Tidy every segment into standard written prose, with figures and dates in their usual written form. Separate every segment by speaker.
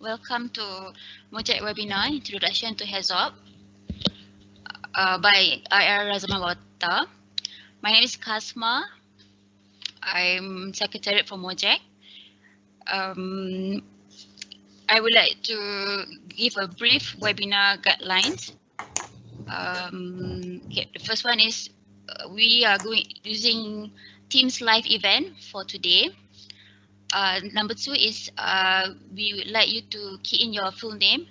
Speaker 1: Welcome to MOGEC webinar Introduction to HAZOP by IR Razmahwata. My name is Kasma. I'm Secretary for MOGEC. I would like to give a brief webinar guidelines. Okay, the first one is we are using Teams live event for today. Number two is we would like you to key in your full name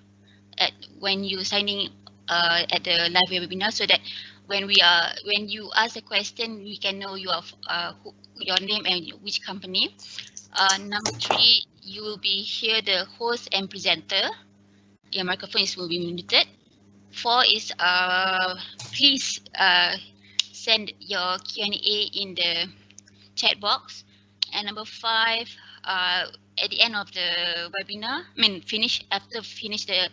Speaker 1: when you signing at the live webinar, so that when you ask a question, we can know your name and which company. Number three, you will be here the host and presenter. Your microphone will be muted. Four is please send your Q&A in the chat box. And number five, at the end of the webinar, after finish the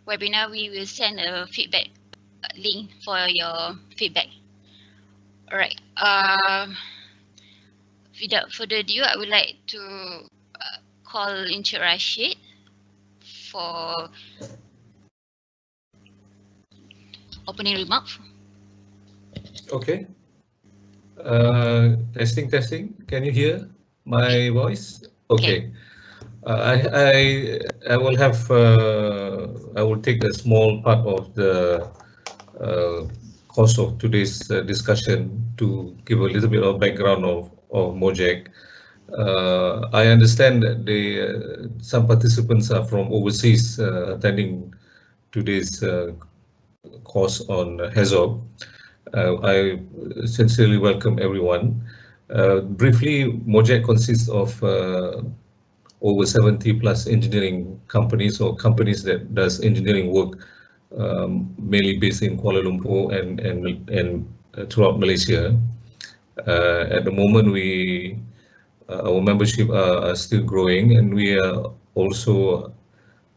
Speaker 1: webinar, we will send a feedback link for your feedback. All right. Without further ado, I would like to call Encik Rashid for opening remarks.
Speaker 2: Okay. Testing. Can you hear my voice? Okay. I will have I will take a small part of the course of today's discussion to give a little bit of background of MOGEC. I understand that some participants are from overseas attending today's course on HAZOP. I sincerely welcome everyone. Briefly, MOGEC consists of over 70 plus engineering companies or companies that does engineering work, mainly based in Kuala Lumpur and throughout Malaysia. At the moment, our membership are still growing, and we are also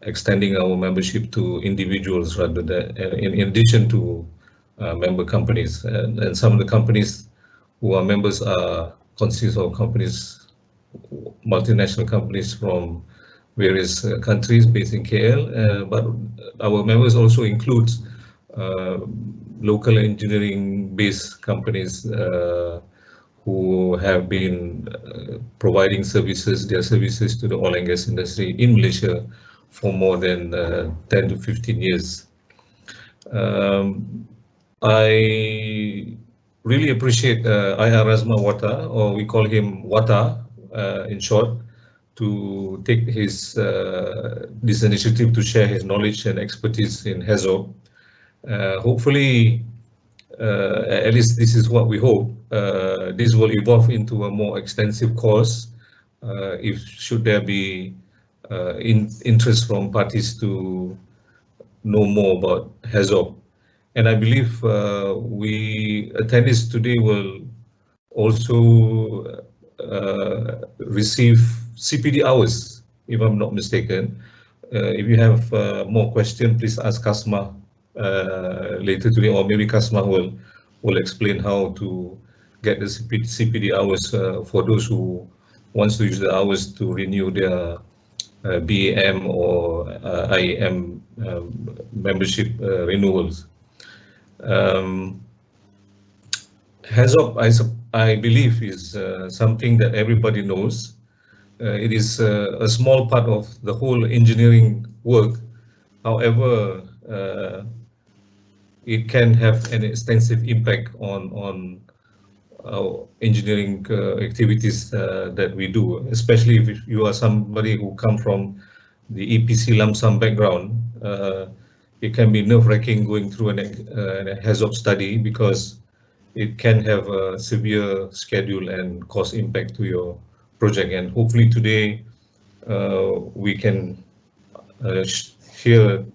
Speaker 2: extending our membership to individuals rather than in addition to member companies. And some of the companies who are members consist of companies, multinational companies from various countries based in KL, but our members also includes local engineering-based companies who have been providing their services to the oil and gas industry in Malaysia for more than 10 to 15 years. I really appreciate IR Razmahwata, or we call him Wata in short, to take this initiative to share his knowledge and expertise in HAZOP. Hopefully, at least this is what we hope, this will evolve into a more extensive course should there be interest from parties to know more about HAZOP. And I believe attendees today will also receive CPD hours, if I'm not mistaken. If you have more questions, please ask Kasma later today, or maybe Kasma will explain how to get the CPD hours for those who wants to use the hours to renew their BAM or IAM membership renewals. HAZOP, I believe, is something that everybody knows. It is a small part of the whole engineering work. However, it can have an extensive impact on our engineering activities that we do, especially if you are somebody who come from the EPC lump sum background. It can be nerve-wracking going through a HAZOP study because it can have a severe schedule and cost impact to your project. And hopefully today we can hear.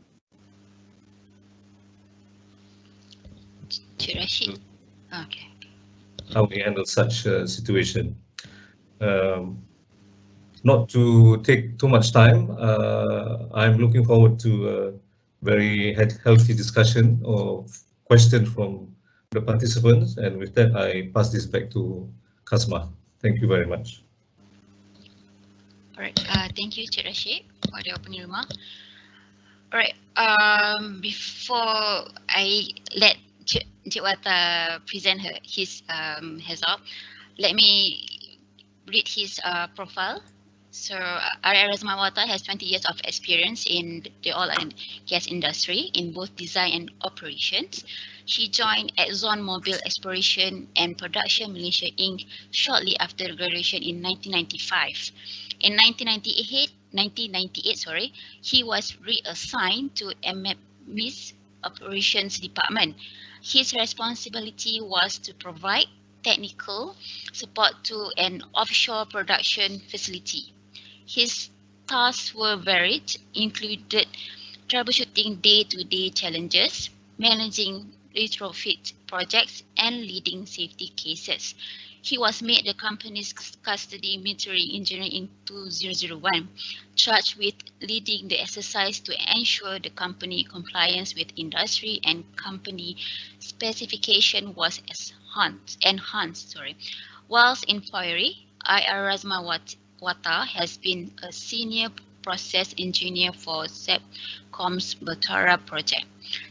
Speaker 1: Okay.
Speaker 2: How we handle such a situation. Not to take too much time, I'm looking forward to a very healthy discussion or question from the participants. And with that, I pass this back to Kasma. Thank you very much.
Speaker 1: Alright, thank you, Cik Rashid, for the opening remark. Alright, before I let Cik Wata present his HAZOP, let me read his profile. So, Razmahwata has 20 years of experience in the oil and gas industry in both design and operations. She joined ExxonMobil Exploration and Production Malaysia Inc. shortly after graduation in 1995. In 1998, he was reassigned to MMI's Operations Department. His responsibility was to provide technical support to an offshore production facility. His tasks were varied, included troubleshooting day-to-day challenges, managing retrofit projects, and leading safety cases. He was made the company's custody metering engineer in 2001, charged with leading the exercise to ensure the company compliance with industry and company specification was enhanced. Whilst in Fiery, Razmahwata has been a senior process engineer for SEPCOM's Batara project.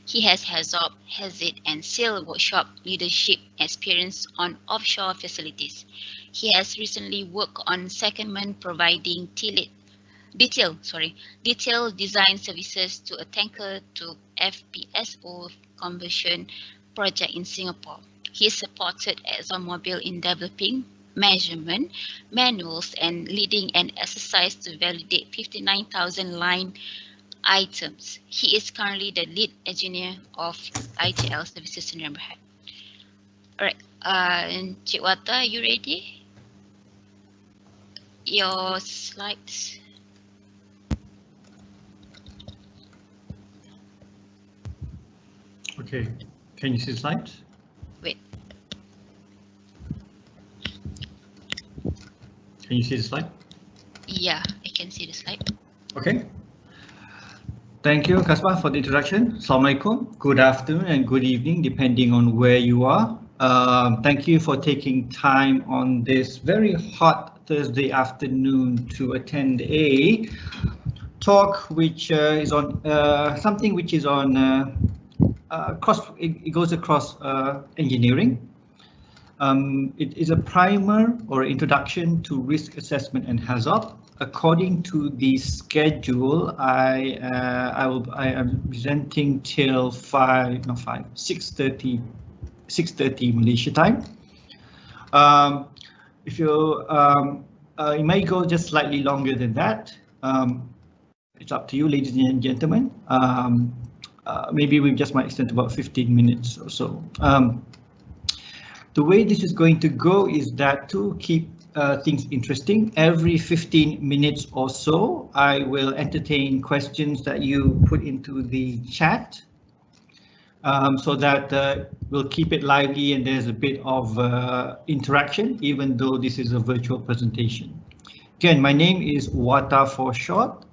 Speaker 1: He has HAZOP, HAZIT, and SEAL workshop leadership experience on offshore facilities. He has recently worked on secondment providing detailed design services to a tanker to FPSO conversion project in Singapore. He supported ExxonMobil in developing measurement manuals and leading an exercise to validate 59,000 line items. He is currently the lead engineer of ITL Services in Berhad. Alright, Cik Wata, are you ready? Your slides.
Speaker 3: Okay, can you see the slides?
Speaker 1: Wait.
Speaker 3: Can you see the slide?
Speaker 1: Yeah, I can see the slide.
Speaker 3: Okay. Thank you, Kasbah, for the introduction. Assalamualaikum. Good afternoon and good evening, depending on where you are. Thank you for taking time on this very hot Thursday afternoon to attend a talk which is on something which is on it goes across engineering. It is a primer or introduction to risk assessment and HAZOP. According to the schedule, I am presenting till 6:30 Malaysia time. If you it may go just slightly longer than that. It's up to you, ladies and gentlemen. Maybe we just might extend about 15 minutes or so. The way this is going to go is that to keep things interesting, every 15 minutes or so, I will entertain questions that you put into the chat so that we'll keep it lively and there's a bit of interaction, even though this is a virtual presentation. Again, my name is Wata for short.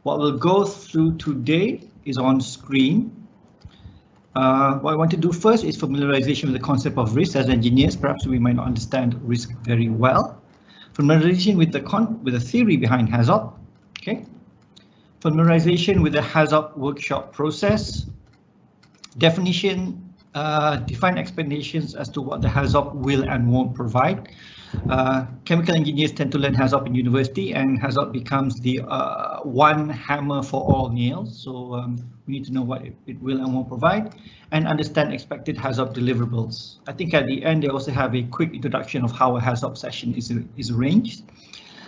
Speaker 3: What we'll go through today is on screen. What I want to do first is familiarization with the concept of risk. As engineers, perhaps we might not understand risk very well. Familiarization with the theory behind HAZOP. Okay. Familiarization with the HAZOP workshop process. Definition, define explanations as to what the HAZOP will and won't provide. Chemical engineers tend to learn HAZOP in university, and HAZOP becomes the one hammer for all nails. So we need to know what it will and won't provide, and understand expected HAZOP deliverables. I think at the end they also have a quick introduction of how a HAZOP session is arranged.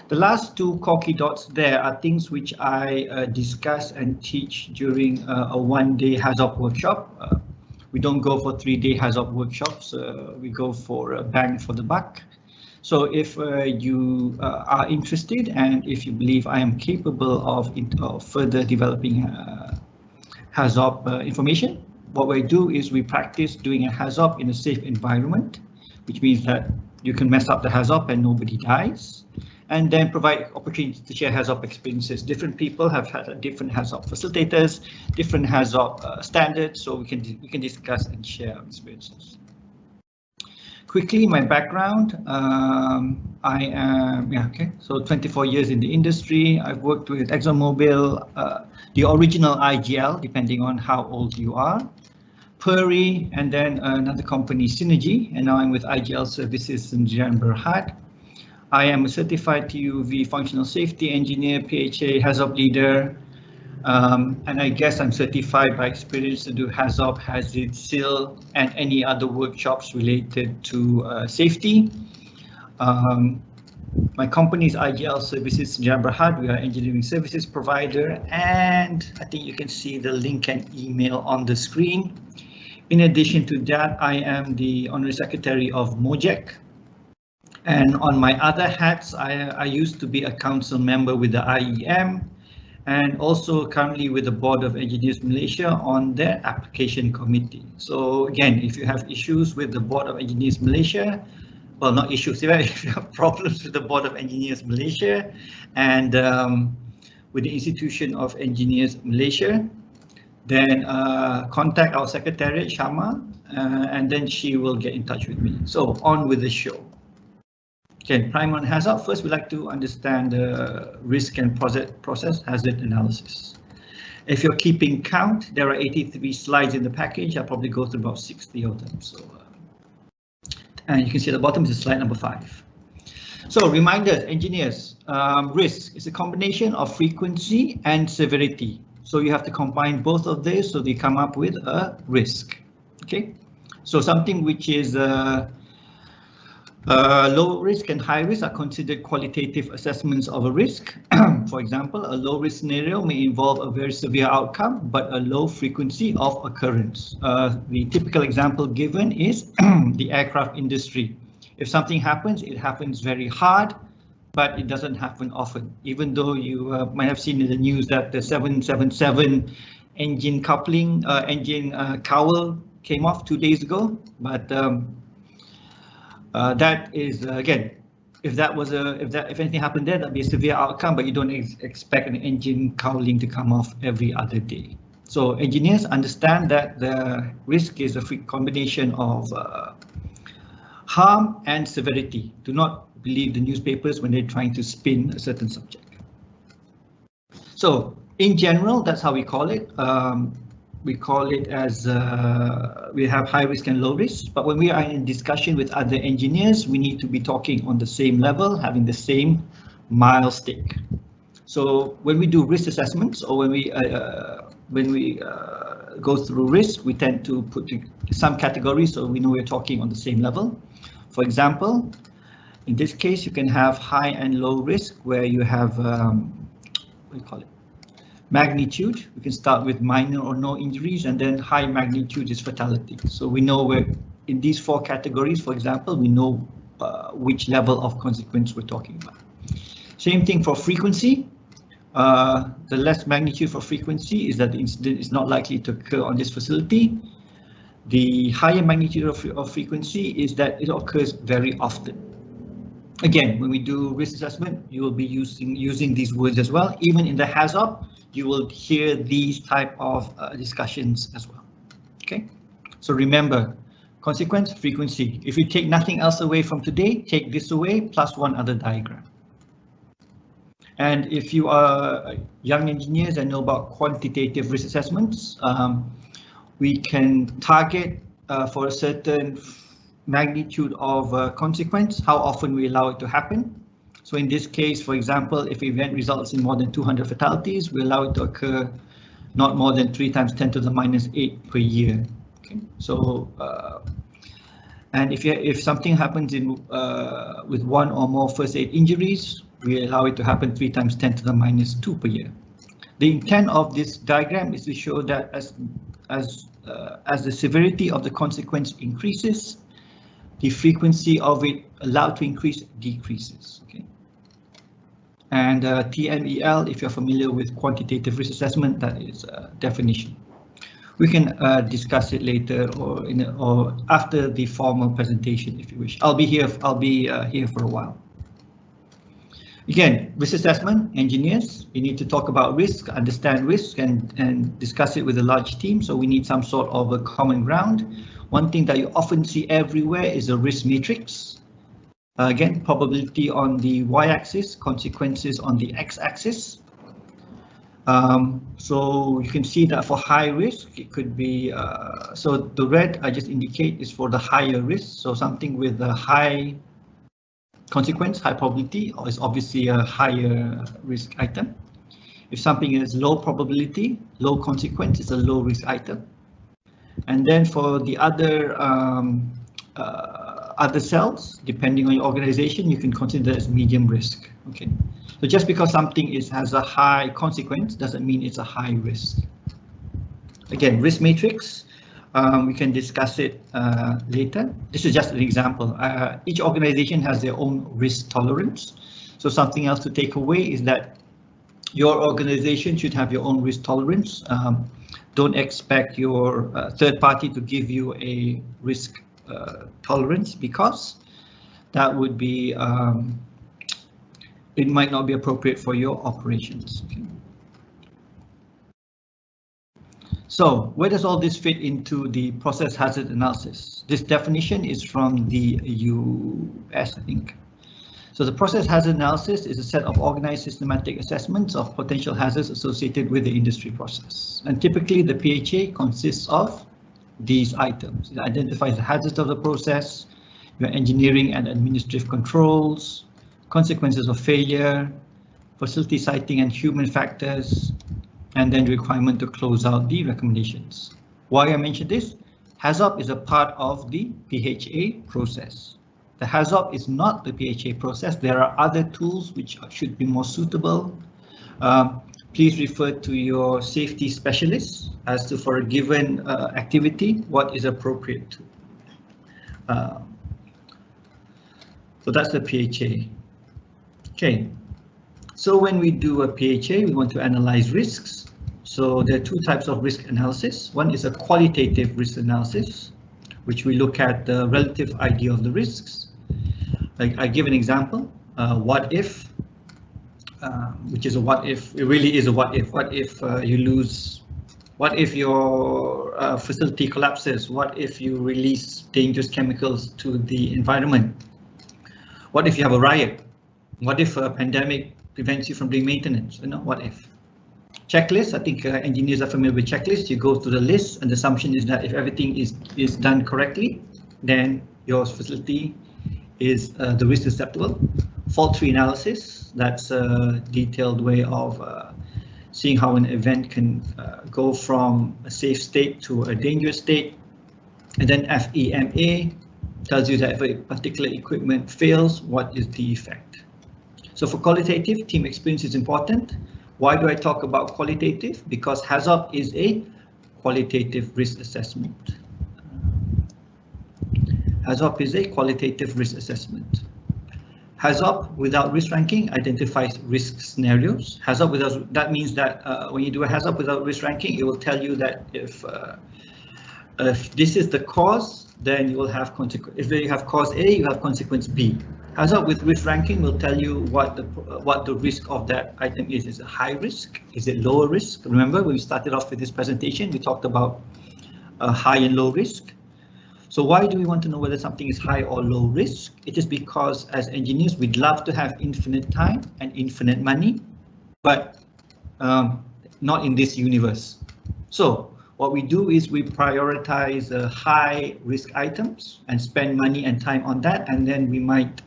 Speaker 3: The last two corky dots there are things which I discuss and teach during a one-day HAZOP workshop. We don't go for 3-day HAZOP workshops. We go for a bang for the buck. So if you are interested and if you believe I am capable of further developing HAZOP information, what we do is we practice doing a HAZOP in a safe environment, which means that you can mess up the HAZOP and nobody dies, and then provide opportunities to share HAZOP experiences. Different people have had different HAZOP facilitators, different HAZOP standards, so we can discuss and share our experiences. Quickly, my background. I am, so 24 years in the industry. I've worked with ExxonMobil, the original IGL, depending on how old you are, Puri, and then another company, Synergy, and now I'm with IGL Services in Jalan Berhad. I am a certified TUV functional safety engineer, PHA, HAZOP leader, and I guess I'm certified by experience to do HAZOP, HAZID, SIL, and any other workshops related to safety. My company is IGL Services Jalan Berhad. We are engineering services provider, and I think you can see the link and email on the screen. In addition to that, I am the Honorary Secretary of MOGEC. And on my other hats, I used to be a council member with the IEM, and also currently with the Board of Engineers Malaysia on their application committee. So again, if you have issues with the Board of Engineers Malaysia, well, not issues, if you have problems with the Board of Engineers Malaysia and with the Institution of Engineers Malaysia, then contact our Secretariat, Shama, and then she will get in touch with me. So on with the show. Okay, prime on HAZOP. First, we'd like to understand the risk and process hazard analysis. If you're keeping count, there are 83 slides in the package. I'll probably go through about 60 of them. So, and you can see at the bottom is slide number 5. So reminders, engineers, risk is a combination of frequency and severity. So you have to combine both of these so they come up with a risk. Okay, so something which is low risk and high risk are considered qualitative assessments of a risk. For example, a low risk scenario may involve a very severe outcome, but a low frequency of occurrence. The typical example given is the aircraft industry. If something happens, it happens very hard, but it doesn't happen often. Even though you might have seen in the news that the 777 engine coupling, cowl came off 2 days ago, but that is again, if anything happened there, that'd be a severe outcome, but you don't expect an engine cowling to come off every other day. So engineers understand that the risk is a combination of harm and severity. Do not believe the newspapers when they're trying to spin a certain subject. So in general, that's how we call it. We call it as we have high risk and low risk, but when we are in discussion with other engineers, we need to be talking on the same level, having the same mile stick. So when we do risk assessments, or when we go through risk, we tend to put some categories so we know we're talking on the same level. For example, in this case, you can have high and low risk where you have what do you call it? Magnitude. We can start with minor or no injuries, and then high magnitude is fatality. So we know where in these 4 categories, for example, we know which level of consequence we're talking about. Same thing for frequency. The less magnitude for frequency is that the incident is not likely to occur on this facility. The higher magnitude of frequency is that it occurs very often. Again, when we do risk assessment, you will be using these words as well. Even in the HAZOP, you will hear these type of discussions as well. Okay, so remember, consequence, frequency. If you take nothing else away from today, take this away plus one other diagram. And if you are young engineers and know about quantitative risk assessments, we can target for a certain magnitude of consequence, how often we allow it to happen. So in this case, for example, if an event results in more than 200 fatalities, we allow it to occur not more than 3 times 10 to the minus 8 per year. Okay, so and if something happens in with 1 or more first aid injuries, we allow it to happen 3 times 10 to the minus 2 per year. The intent of this diagram is to show that as the severity of the consequence increases, the frequency of it allowed to increase decreases. Okay. And TMEL, if you're familiar with quantitative risk assessment, that is a definition. We can discuss it later or after the formal presentation, if you wish. I'll be here for a while. Again, risk assessment, engineers, you need to talk about risk, understand risk, and discuss it with a large team. So we need some sort of a common ground. One thing that you often see everywhere is a risk matrix. Again, probability on the y-axis, consequences on the x-axis. So you can see that for high risk, it could be, so the red I just indicate is for the higher risk. So something with a high consequence, high probability, or is obviously a higher risk item. If something is low probability, low consequence, is a low risk item. And then for the other cells, depending on your organization, you can consider as medium risk. Okay, so just because something has a high consequence doesn't mean it's a high risk. Again, risk matrix, we can discuss it later. This is just an example. Each organization has their own risk tolerance. So something else to take away is that your organization should have your own risk tolerance. Don't expect your third party to give you a risk tolerance, because that would be, it might not be appropriate for your operations. Okay. So where does all this fit into the process hazard analysis? This definition is from the US, I think. So the process hazard analysis is a set of organized systematic assessments of potential hazards associated with the industry process. And typically the PHA consists of these items. It identifies the hazards of the process, your engineering and administrative controls, consequences of failure, facility siting and human factors, and then the requirement to close out the recommendations. Why I mentioned this? HAZOP is a part of the PHA process. The HAZOP is not the PHA process. There are other tools which should be more suitable. Please refer to your safety specialists as to, for a given activity, what is appropriate to. So that's the PHA. Okay, so when we do a PHA, we want to analyze risks. So there are two types of risk analysis. One is a qualitative risk analysis, which we look at the relative idea of the risks. Like I give an example, what if, which is a what if, it really is a what if. What if you lose, what if your facility collapses? What if you release dangerous chemicals to the environment? What if you have a riot? What if a pandemic prevents you from doing maintenance? You know, what if? Checklist, I think engineers are familiar with checklists. You go through the list, and the assumption is that if everything is done correctly, then your facility is the risk acceptable. Fault-free analysis, that's a detailed way of seeing how an event can go from a safe state to a dangerous state. And then FEMA tells you that if a particular equipment fails, what is the effect? So for qualitative, team experience is important. Why do I talk about qualitative? Because HAZOP is a qualitative risk assessment. HAZOP is a qualitative risk assessment. HAZOP without risk ranking identifies risk scenarios. HAZOP without, that means that when you do a HAZOP without risk ranking, it will tell you that if this is the cause, then you will have consequence. If you have cause A, you have consequence B. HAZOP with risk ranking will tell you what the risk of that item is. Is it high risk? Is it lower risk? Remember, when we started off with this presentation, we talked about high and low risk. So why do we want to know whether something is high or low risk? It is because as engineers, we'd love to have infinite time and infinite money, but not in this universe. So what we do is we prioritize high risk items and spend money and time on that, and then we might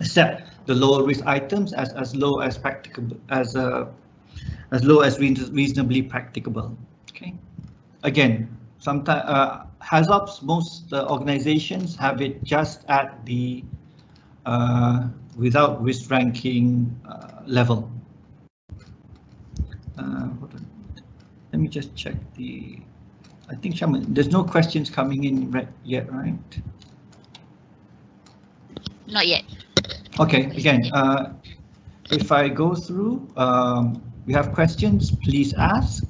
Speaker 3: accept the lower risk items as low as practicable, as low as reasonably practicable. Okay. Again, sometimes HAZOPs, most organizations have it just at the without risk ranking level. Hold on. Let me just check the. I think there's no questions coming in yet, right?
Speaker 1: Not yet.
Speaker 3: Okay. Again, if I go through, we have questions. Please ask,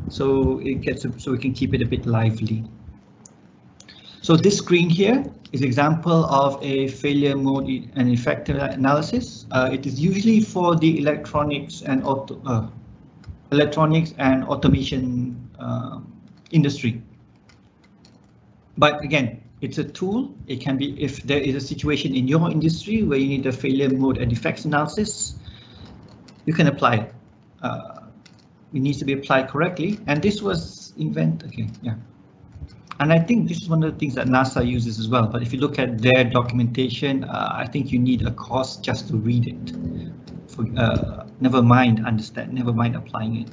Speaker 3: so it gets so we can keep it a bit lively. So this screen here is example of a failure mode and effect analysis. It is usually for the electronics and automation industry. But again, it's a tool. It can be, if there is a situation in your industry where you need a failure mode and defects analysis, you can apply it. It needs to be applied correctly. And this was okay, yeah. And I think this is one of the things that NASA uses as well. But if you look at their documentation, I think you need a course just to read it. Never mind applying it.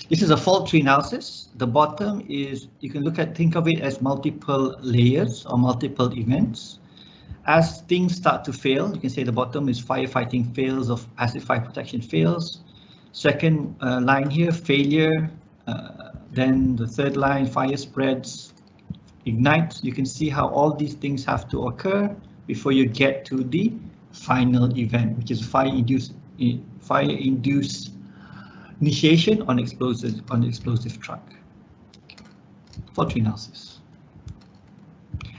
Speaker 3: This is a fault tree analysis. The bottom is, you can think of it as multiple layers or multiple events. As things start to fail, you can say the bottom is firefighting fails or passive fire protection fails. Second line here, failure. Then the third line, fire spreads, ignites. You can see how all these things have to occur before you get to the final event, which is fire-induced initiation on explosive truck. Fault tree analysis.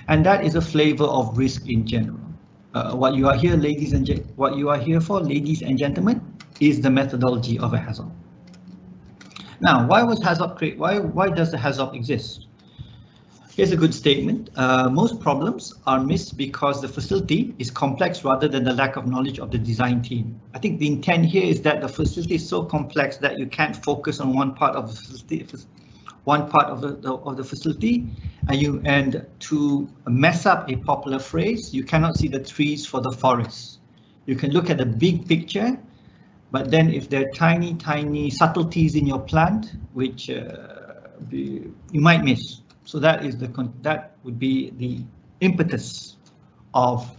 Speaker 3: And that is a flavor of risk in general. What you are here, ladies and gentlemen, is the methodology of a HAZOP. Now, why was HAZOP created? Why does the HAZOP exist? Here's a good statement. Most problems are missed because the facility is complex rather than the lack of knowledge of the design team. I think the intent here is that the facility is so complex that you can't focus on one part of the facility, and to mess up a popular phrase, you cannot see the trees for the forest. You can look at the big picture, but then if there are tiny subtleties in your plant, which you might miss. So that would be the impetus of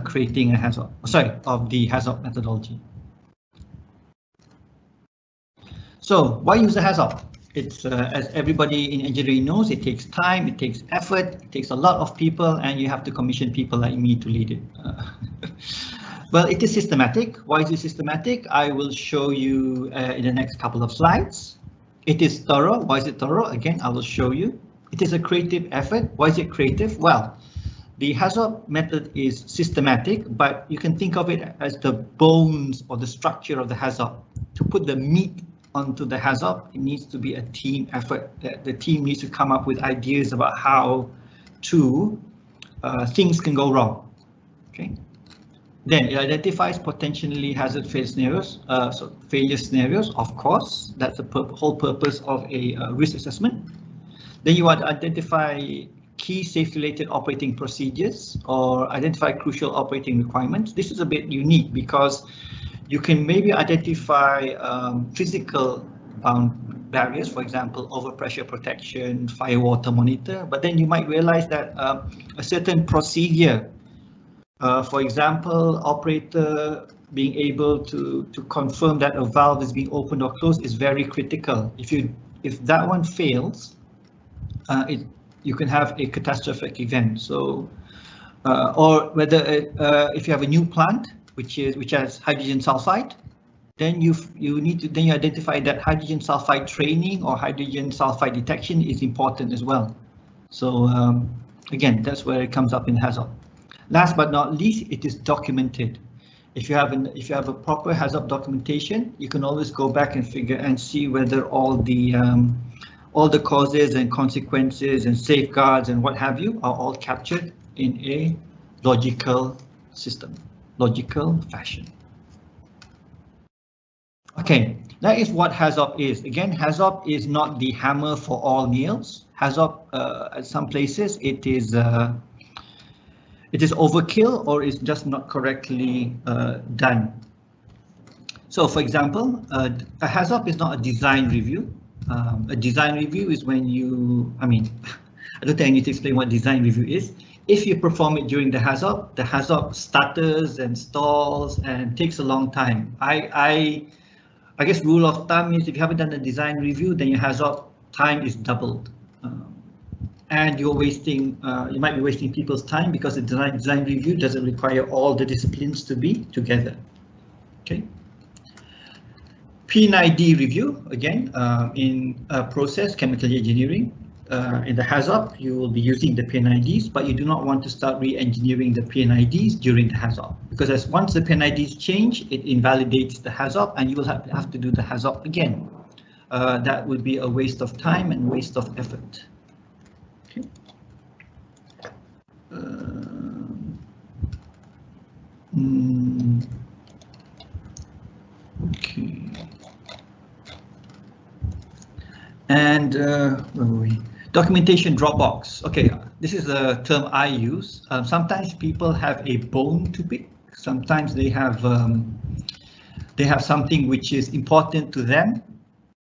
Speaker 3: creating a HAZOP. Of the HAZOP methodology. So why use a HAZOP? It's as everybody in engineering knows, it takes time, it takes effort, it takes a lot of people, and you have to commission people like me to lead it. Well, it is systematic. Why is it systematic? I will show you in the next couple of slides. It is thorough. Why is it thorough? Again, I will show you. It is a creative effort. Why is it creative? Well, the HAZOP method is systematic, but you can think of it as the bones or the structure of the HAZOP. To put the meat onto the HAZOP, it needs to be a team effort. The team needs to come up with ideas about how things can go wrong. Okay. Then it identifies potentially hazard failure scenarios. Of course, that's the whole purpose of a risk assessment. Then you want to identify key safety-related operating procedures or identify crucial operating requirements. This is a bit unique because you can maybe identify physical barriers, for example, overpressure protection, fire water monitor, but then you might realize that a certain procedure, for example, operator being able to confirm that a valve is being opened or closed is very critical. If that one fails, you can have a catastrophic event. So, or whether if you have a new plant which has hydrogen sulfide, then you identify that hydrogen sulfide training or hydrogen sulfide detection is important as well. So again, that's where it comes up in HAZOP. Last but not least, it is documented. If you have a proper HAZOP documentation, you can always go back and see whether all the causes and consequences and safeguards and what have you are all captured in a logical fashion. Okay, that is what HAZOP is. Again, HAZOP is not the hammer for all nails. HAZOP, at some places, it is overkill or is just not correctly done. So, for example, a HAZOP is not a design review. A design review is when I don't think I need to explain what design review is. If you perform it during the HAZOP stutters and stalls and takes a long time. I guess rule of thumb is if you haven't done a design review, then your HAZOP time is doubled. And you might be wasting people's time because the design review doesn't require all the disciplines to be together. Okay. P&ID review, again, in process chemical engineering. In the HAZOP, you will be using the P&IDs, but you do not want to start re-engineering the P&IDs during the HAZOP, because once the P&IDs change, it invalidates the HAZOP and you will have to do the HAZOP again. That would be a waste of time and waste of effort. Okay. Okay. And where were we? Documentation Dropbox. Okay, this is a term I use. Sometimes people have a bone to pick. Sometimes they have something which is important to them,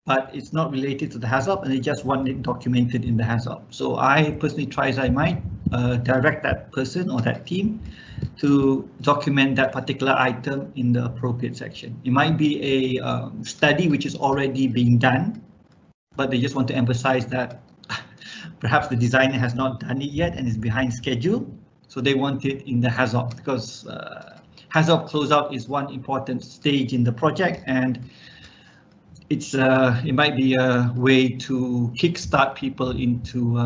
Speaker 3: but it's not related to the HAZOP, and they just want it documented in the HAZOP. So I personally try as I might direct that person or that team to document that particular item in the appropriate section. It might be a study which is already being done, but they just want to emphasize that perhaps the designer has not done it yet and is behind schedule. So they want it in the HAZOP because HAZOP closeout is one important stage in the project, and it might be a way to kickstart people into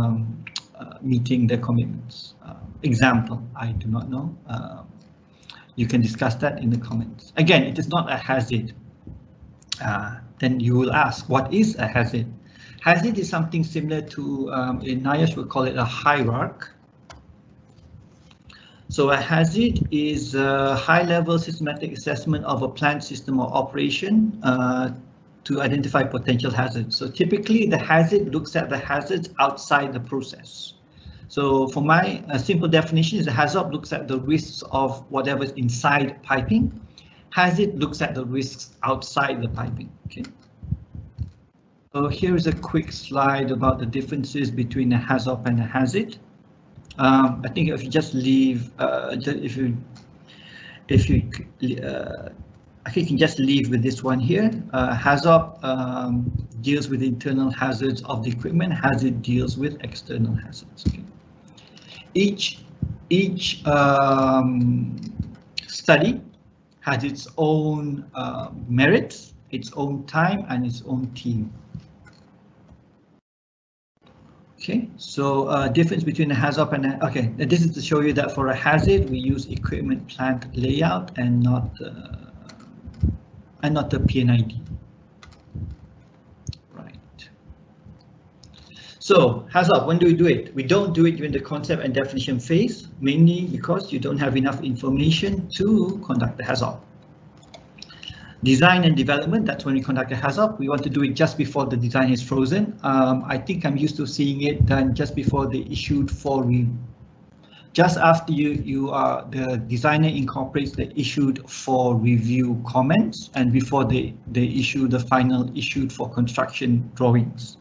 Speaker 3: meeting their commitments. Example, I do not know. You can discuss that in the comments. Again, it is not a hazard. Then you will ask, what is a hazard? Hazard is something similar to, in NIOSH we'll call it a hierarchy. So a hazard is a high-level systematic assessment of a plant system or operation to identify potential hazards. So typically the hazard looks at the hazards outside the process. So for my simple definition is the HAZOP looks at the risks of whatever's inside piping. Hazard looks at the risks outside the piping. Okay. So here is a quick slide about the differences between a HAZOP and a hazard. I think if you just leave, I think you can just leave with this one here. HAZOP deals with internal hazards of the equipment. Hazard deals with external hazards. Okay. Each study has its own merits, its own time, and its own team. Okay, so difference between a HAZOP and a, okay, this is to show you that for a hazard we use equipment plant layout and not the PNID. Right. So HAZOP, when do we do it? We don't do it during the concept and definition phase, mainly because you don't have enough information to conduct the HAZOP. Design and development, that's when we conduct a HAZOP. We want to do it just before the design is frozen. I think I'm used to seeing it done just before they issued for review. Just after the designer incorporates the issued for review comments and before they issue the final issued for construction drawings.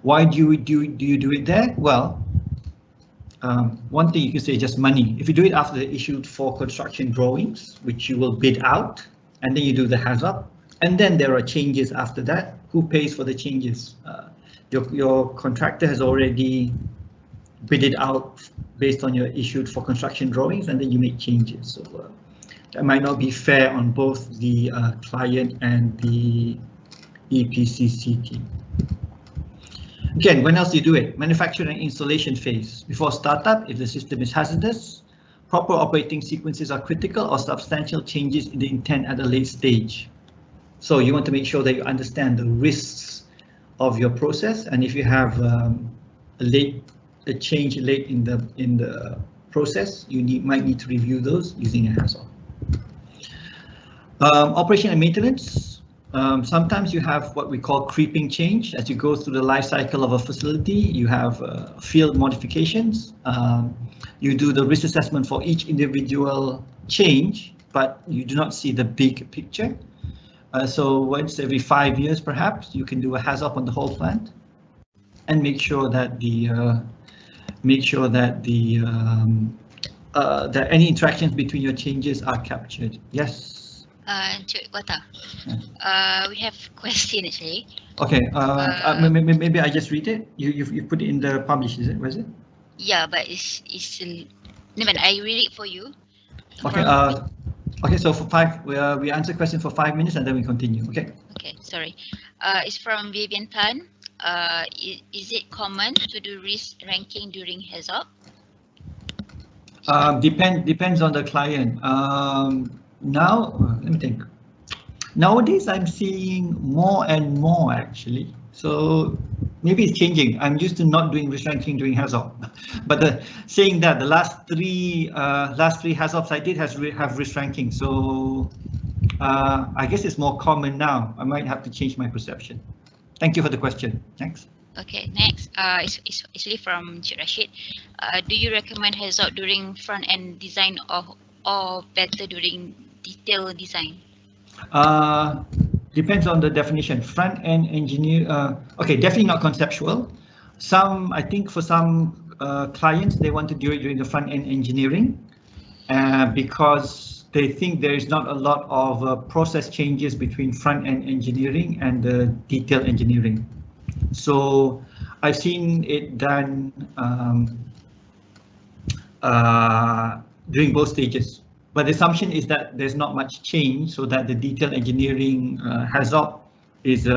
Speaker 3: Why do you do it there? Well, one thing you can say just money. If you do it after the issued for construction drawings, which you will bid out, and then you do the HAZOP, and then there are changes after that. Who pays for the changes? Your contractor has already bid it out based on your issued for construction drawings, and then you make changes. So that might not be fair on both the client and the EPCC team. Again, when else do you do it? Manufacturing and installation phase. Before startup, if the system is hazardous, proper operating sequences are critical, or substantial changes in the intent at a late stage. So you want to make sure that you understand the risks of your process, and if you have a change late in the process, you might need to review those using a HAZOP. Operation and maintenance. Sometimes you have what we call creeping change. As you go through the life cycle of a facility, you have field modifications. You do the risk assessment for each individual change, but you do not see the big picture. So once every 5 years, perhaps, you can do a HAZOP on the whole plant and make sure that that any interactions between your changes are captured. Yes.
Speaker 1: Encik Wata, we have question actually.
Speaker 3: Okay. Maybe I just read it. You put it in the publish, is it? Was it?
Speaker 1: Yeah, but it's no, but I read it for you.
Speaker 3: Okay. Okay. So for we answer question for 5 minutes and then we continue. Okay.
Speaker 1: Okay. Sorry. It's from Vivian Tan. Is it common to do risk ranking during HAZOP?
Speaker 3: Depends on the client. Now, let me think. Nowadays, I'm seeing more and more actually. So maybe it's changing. I'm used to not doing risk ranking during HAZOP, but saying that the last three HAZOPs I did have risk ranking, so I guess it's more common now. I might have to change my perception. Thank you for the question. Thanks.
Speaker 1: Okay, next, it's really from Cik Rashid. Do you recommend HAZOP during front-end design or better during detail design?
Speaker 3: Depends on the definition. Front-end engineer, okay, definitely not conceptual. I think for some clients, they want to do it during the front-end engineering because they think there is not a lot of process changes between front-end engineering and the detail engineering. So I've seen it done during both stages. But the assumption is that there's not much change, so that the detail engineering HAZOP is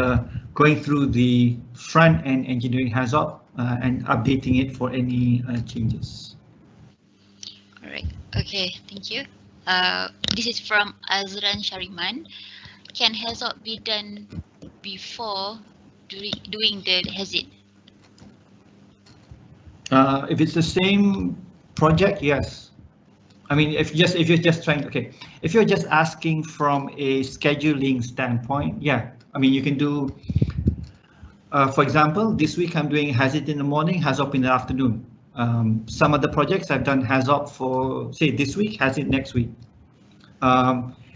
Speaker 3: going through the front-end engineering HAZOP and updating it for any changes.
Speaker 1: All right. Okay. Thank you. This is from Azran Shariman. Can HAZOP be done before doing the HAZID?
Speaker 3: If it's the same project, yes. I mean, if you're just trying, okay, if you're just asking from a scheduling standpoint, yeah. I mean, you can do, for example, this week I'm doing HAZID in the morning, HAZOP in the afternoon. Some other projects I've done HAZOP for, say, this week, HAZID next week.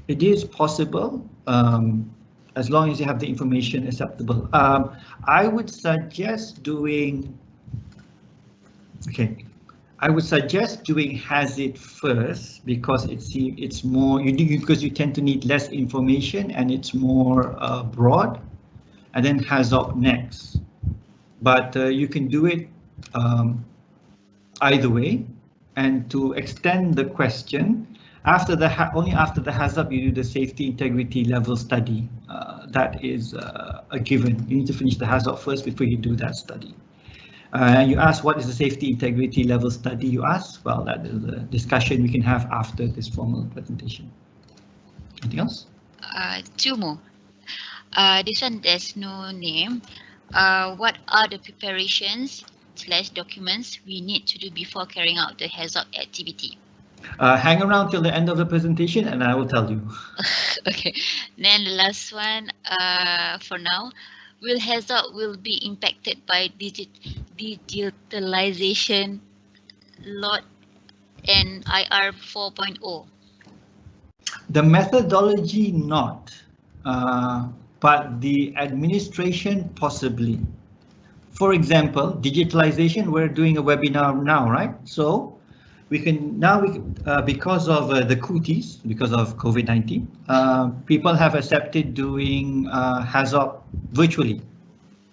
Speaker 3: It is possible, as long as you have the information acceptable. I would suggest doing, okay. I would suggest doing HAZID first because it's more because you tend to need less information and it's more broad, and then HAZOP next. But you can do it either way. And to extend the question, only after the HAZOP you do the safety integrity level study. That is a given. You need to finish the HAZOP first before you do that study. You ask what is the safety integrity level study you ask? Well, that is a discussion we can have after this formal presentation. Anything else?
Speaker 1: Two more. This one there's no name. What are the preparations / documents we need to do before carrying out the HAZOP activity?
Speaker 3: Hang around till the end of the presentation and I will tell you.
Speaker 1: Okay, then the last one for now. Will HAZOP be impacted by digitalization lot and IR 4.0?
Speaker 3: The methodology not, but the administration possibly. For example, digitalization, we're doing a webinar now, right? So we can now, because of the cooties, because of COVID-19, people have accepted doing HAZOP virtually.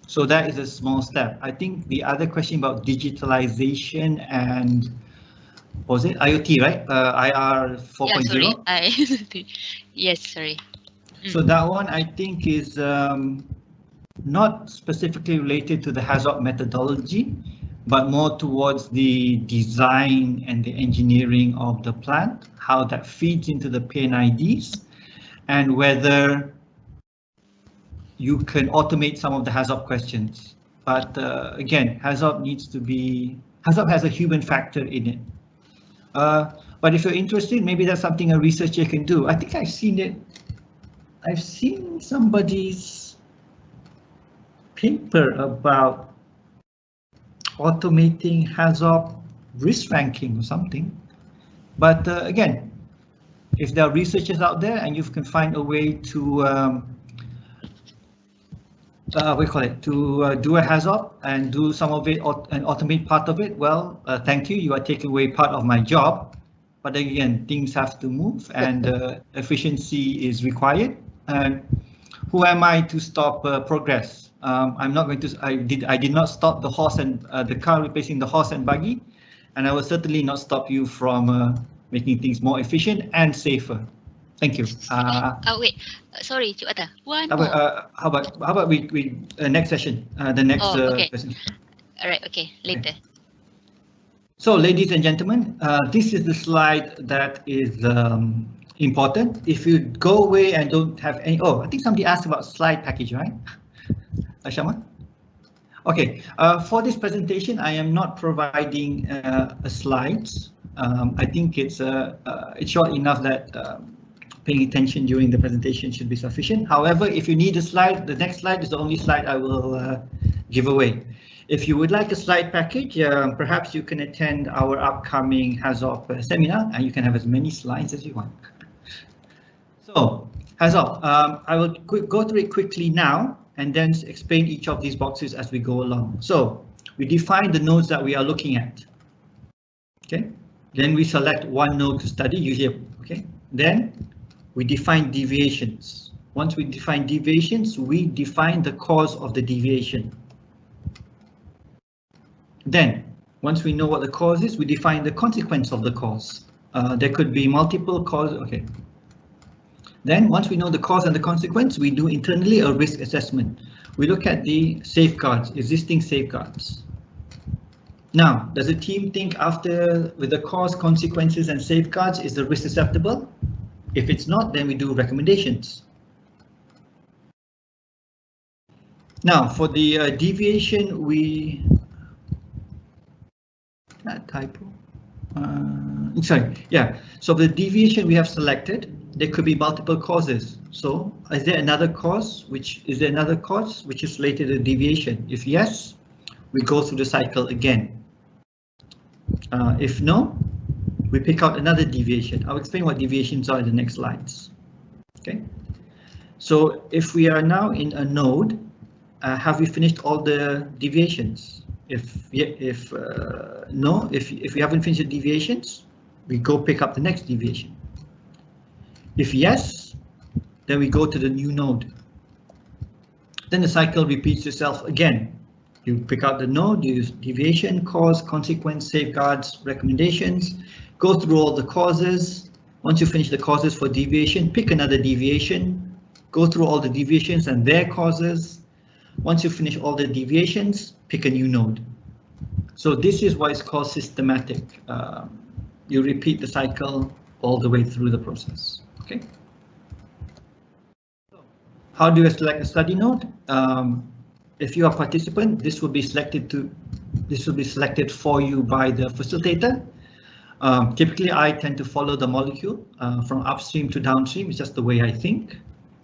Speaker 3: So that is a small step. I think the other question about digitalization and, was it IoT, right? IR 4.0?
Speaker 1: Yeah, sorry. Yes, sorry.
Speaker 3: So that one I think is not specifically related to the HAZOP methodology, but more towards the design and the engineering of the plant, how that feeds into the PNIDs, and whether you can automate some of the HAZOP questions. But again, HAZOP has a human factor in it. But if you're interested, maybe that's something a researcher can do. I think I've seen it. I've seen somebody's paper about automating HAZOP risk ranking or something. But again, if there are researchers out there and you can find a way to do a HAZOP and do some of it and automate part of it, well, thank you. You are taking away part of my job. But again, things have to move and efficiency is required. And who am I to stop progress? I'm not going to. I did not stop the horse and the car replacing the horse and buggy, and I will certainly not stop you from making things more efficient and safer. Thank you.
Speaker 1: Wait, sorry, Cik Wata.
Speaker 3: How about we next session? The next
Speaker 1: okay.
Speaker 3: question.
Speaker 1: All right. Okay. Later.
Speaker 3: Okay. So, ladies and gentlemen, this is the slide that is important. If you go away and don't have any, I think somebody asked about slide package, right? Shama? Okay, for this presentation, I am not providing slides. I think it's short enough that paying attention during the presentation should be sufficient. However, if you need a slide, the next slide is the only slide I will give away. If you would like a slide package, perhaps you can attend our upcoming HAZOP seminar and you can have as many slides as you want. So, HAZOP, I will go through it quickly now and then explain each of these boxes as we go along. So, we define the nodes that we are looking at. Okay, then we select one node to study, usually, okay, then we define deviations. Once we define deviations, we define the cause of the deviation. Then, once we know what the cause is, we define the consequence of the cause. There could be multiple causes, okay. Then, once we know the cause and the consequence, we do internally a risk assessment. We look at the safeguards, existing safeguards. Now, does the team think after, with the cause, consequences and safeguards, is the risk acceptable? If it's not, then we do recommendations. Now, for the deviation, we typo. Sorry, yeah. So the deviation we have selected, there could be multiple causes. So, is there another cause which is related to deviation? If yes, we go through the cycle again. If no, we pick out another deviation. I'll explain what deviations are in the next slides. Okay. So if we are now in a node, have we finished all the deviations? If no, if we haven't finished the deviations, we go pick up the next deviation. If yes, then we go to the new node. Then the cycle repeats itself again. You pick out the node, use deviation, cause, consequence, safeguards, recommendations, go through all the causes. Once you finish the causes for deviation, pick another deviation, go through all the deviations and their causes. Once you finish all the deviations, pick a new node. So this is why it's called systematic. You repeat the cycle all the way through the process. Okay. How do you select a study node? If you are a participant, this will be selected for you by the facilitator. Typically, I tend to follow the molecule from upstream to downstream. It's just the way I think.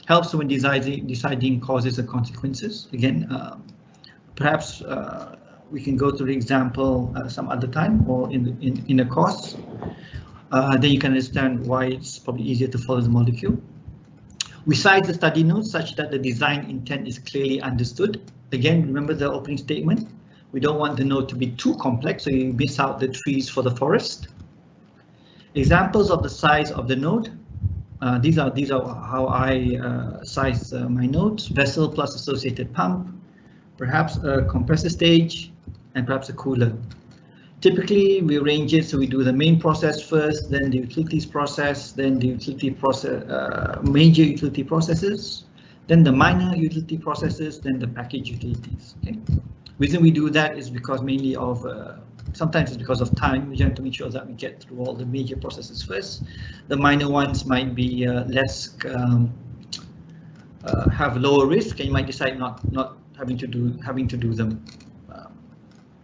Speaker 3: Helps when deciding causes and consequences. Again, perhaps we can go through the example some other time or in a course. Then you can understand why it's probably easier to follow the molecule. We size the study nodes such that the design intent is clearly understood. Again, remember the opening statement. We don't want the node to be too complex, so you miss out the trees for the forest. Examples of the size of the node. These are how I size my nodes. Vessel plus associated pump, perhaps a compressor stage, and perhaps a cooler. Typically, we arrange it so we do the main process first, then the utilities process, then the utility process, major utility processes, then the minor utility processes, then the package utilities. Okay. Reason we do that is because mainly of sometimes it's because of time. We have to make sure that we get through all the major processes first. The minor ones might be less have lower risk, and you might decide not having to do them.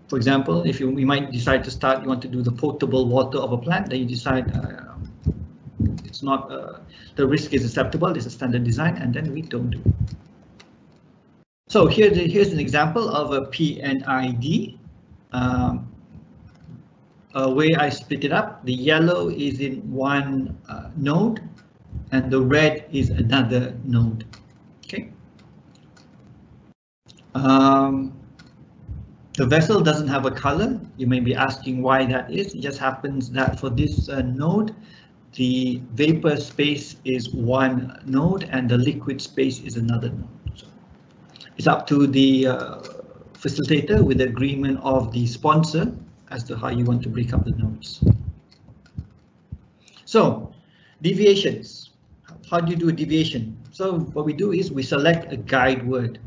Speaker 3: For example, if we might decide to start, you want to do the potable water of a plant, then you decide it's not the risk is acceptable, it's a standard design, and then we don't do. So here's an example of a PNID. Way I split it up, the yellow is in one node and the red is another node. Okay. The vessel doesn't have a color. You may be asking why that is. It just happens that for this node, the vapor space is one node and the liquid space is another node. So it's up to the facilitator with the agreement of the sponsor as to how you want to break up the nodes. So deviations. How do you do a deviation? So what we do is we select a guide word.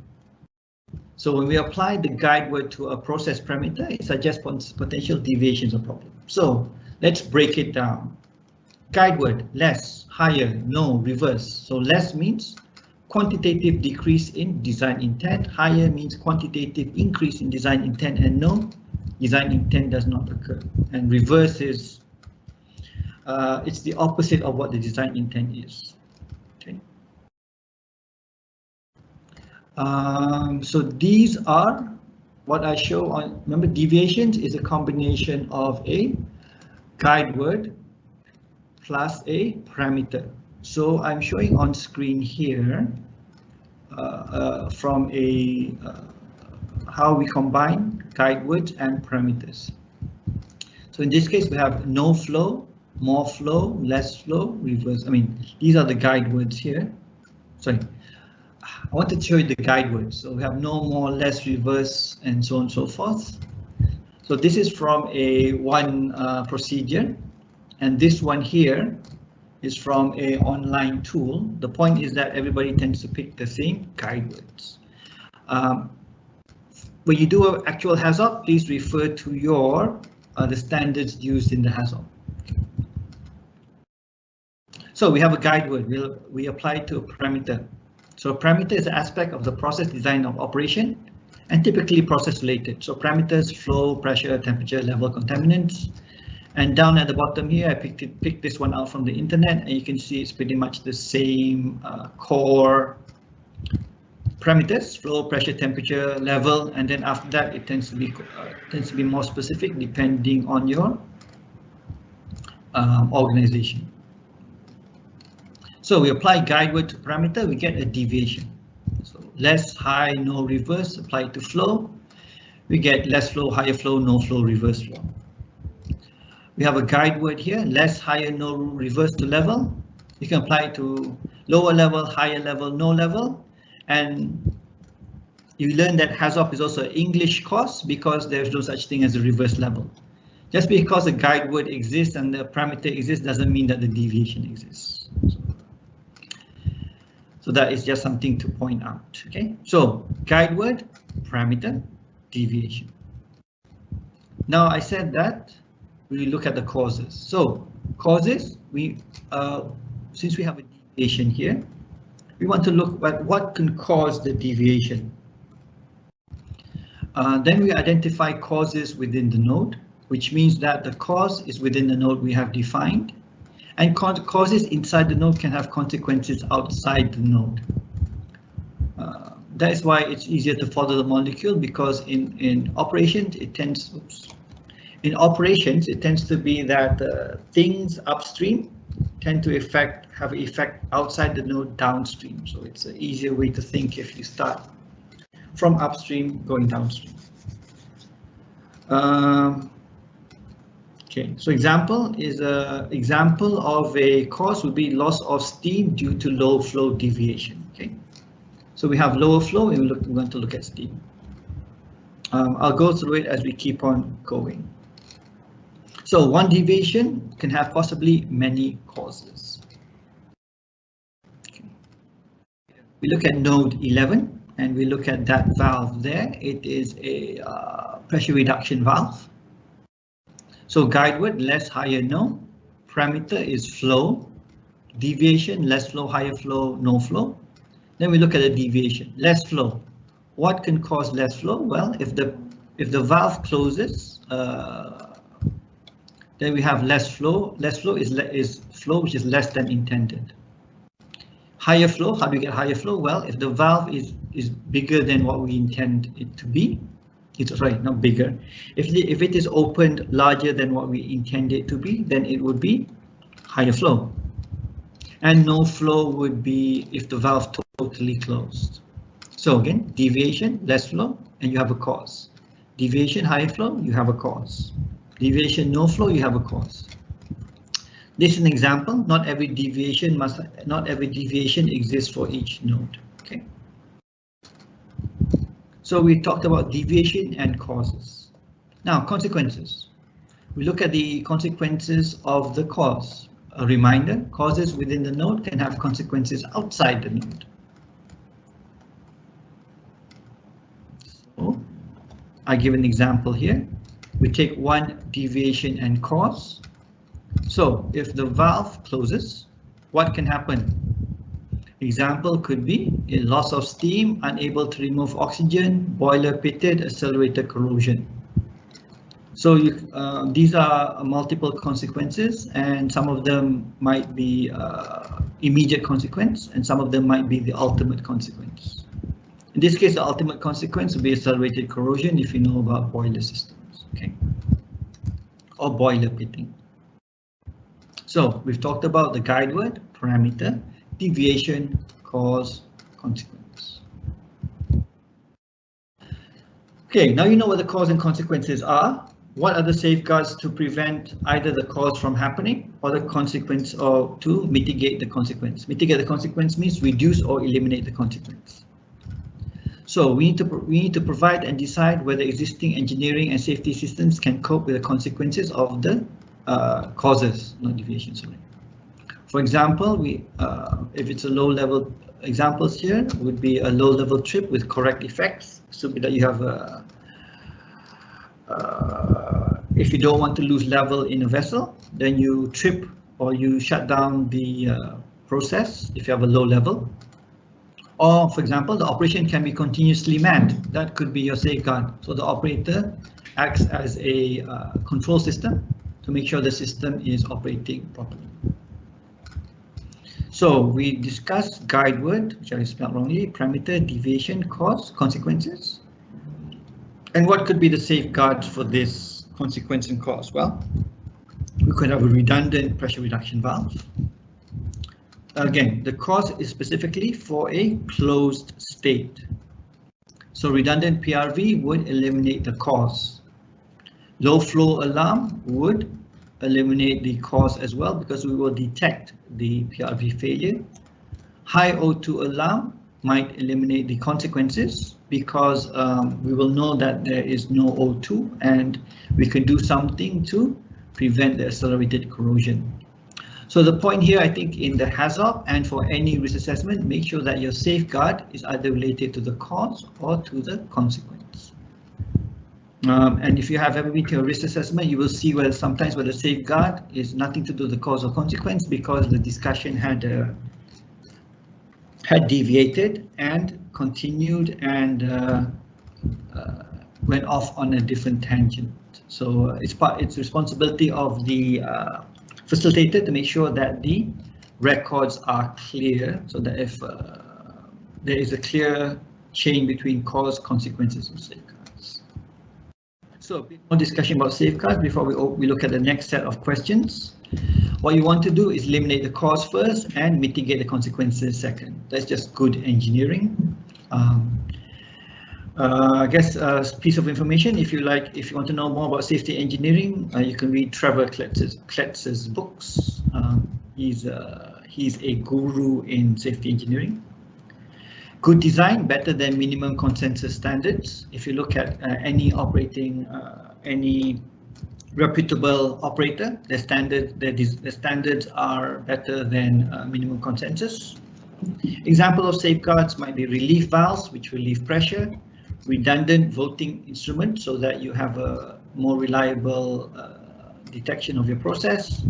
Speaker 3: So when we apply the guide word to a process parameter, it suggests potential deviations of problem. So let's break it down. Guide word, less, higher, no, reverse. So less means quantitative decrease in design intent. Higher means quantitative increase in design intent, and no, design intent does not occur. And reverse is it's the opposite of what the design intent is. Okay. So these are what I show on. Remember, deviations is a combination of a guide word plus a parameter. So I'm showing on screen here from a how we combine guide words and parameters. So in this case, we have no flow, more flow, less flow, reverse. I mean, these are the guide words here. Sorry, I wanted to show you the guide words. So we have no, more, less, reverse, and so on and so forth. So this is from a one procedure, and this one here is from a online tool. The point is that everybody tends to pick the same guide words. When you do an actual HAZOP, please refer to your the standards used in the HAZOP. So we have a guide word. We apply it to a parameter. So a parameter is an aspect of the process design of operation and typically process related. So parameters, flow, pressure, temperature, level, contaminants. And down at the bottom here, I picked this one out from the internet, and you can see it's pretty much the same core parameters: flow, pressure, temperature, level, and then after that it tends to be more specific depending on your organization. So we apply guide word to parameter, we get a deviation. So less, high, no, reverse. Apply it to flow, we get less flow, higher flow, no flow, reverse flow. We have a guide word here: less, higher, no, reverse to level. You can apply it to lower level, higher level, no level. And you learn that HAZOP is also an English course because there's no such thing as a reverse level. Just because a guide word exists and the parameter exists doesn't mean that the deviation exists. So that is just something to point out. Okay, so guide word, parameter, deviation. Now I said that we look at the causes. So causes, since we have a deviation here, we want to look at what can cause the deviation. Then we identify causes within the node, which means that the cause is within the node we have defined, and causes inside the node can have consequences outside the node. That is why it's easier to follow the molecule, because in operations it tends to be that things upstream tend to have an effect outside the node downstream. So it's an easier way to think if you start from upstream going downstream. Okay, so example of a cause would be loss of steam due to low flow deviation. Okay, so we have lower flow and we're going to look at steam. I'll go through it as we keep on going. So one deviation can have possibly many causes. Okay. We look at node 11 and we look at that valve there. It is a pressure reduction valve. So guide word: less, higher, no. Parameter is flow. Deviation: less flow, higher flow, no flow. Then we look at the deviation: less flow. What can cause less flow? Well, if the valve closes, then we have less flow. Less flow is flow which is less than intended. Higher flow, how do we get higher flow? Well, if the valve is bigger than what we intend it to be, it's right, not bigger. If it is opened larger than what we intend it to be, then it would be higher flow. And no flow would be if the valve totally closed. So again, deviation, less flow, and you have a cause. Deviation, higher flow, you have a cause. Deviation, no flow, you have a cause. This is an example. Not every deviation exists for each node. Okay. So we talked about deviation and causes. Now consequences. We look at the consequences of the cause. A reminder: causes within the node can have consequences outside the node. So I give an example here. We take one deviation and cause. So if the valve closes, what can happen? Example could be a loss of steam, unable to remove oxygen, boiler pitted, accelerated corrosion. So these are multiple consequences, and some of them might be immediate consequence, and some of them might be the ultimate consequence. In this case, the ultimate consequence will be accelerated corrosion if you know about boiler systems, okay, or boiler pitting. So we've talked about the guide word, parameter, deviation, cause, consequence. Okay, now you know what the cause and consequences are. What are the safeguards to prevent either the cause from happening or the consequence, or to mitigate the consequence? Mitigate the consequence means reduce or eliminate the consequence. So we need to provide and decide whether existing engineering and safety systems can cope with the consequences of the causes, not deviation, sorry. For example, if it's a low-level, examples here would be a low-level trip with correct effects. So that you have a if you don't want to lose level in a vessel, then you trip or you shut down the process if you have a low level. Or, for example, the operation can be continuously manned. That could be your safeguard. So the operator acts as a control system to make sure the system is operating properly. So we discussed guide word, which I spelled wrongly, parameter, deviation, cause, consequences. And what could be the safeguards for this consequence and cause? Well, we could have a redundant pressure reduction valve. Again, the cause is specifically for a closed state. So redundant PRV would eliminate the cause. Low flow alarm would eliminate the cause as well, because we will detect the PRV failure. High O2 alarm might eliminate the consequences, because we will know that there is no O2 and we can do something to prevent the accelerated corrosion. So the point here, I think, in the HAZOP and for any risk assessment, make sure that your safeguard is either related to the cause or to the consequence. And if you have ever been to a risk assessment, you will see where sometimes where the safeguard is nothing to do with the cause or consequence, because the discussion had deviated and continued and went off on a different tangent. So it's responsibility of the facilitator to make sure that the records are clear, so that if there is a clear chain between cause, consequences, and safeguards. So a bit more discussion about safeguards before we look at the next set of questions. What you want to do is eliminate the cause first and mitigate the consequences second. That's just good engineering. I guess a piece of information, if you want to know more about safety engineering, you can read Trevor Kletz's books. He's a guru in safety engineering. Good design, better than minimum consensus standards. If you look at any any reputable operator, the standards are better than minimum consensus. Example of safeguards might be relief valves, which relieve pressure, redundant voting instruments, so that you have a more reliable detection of your process.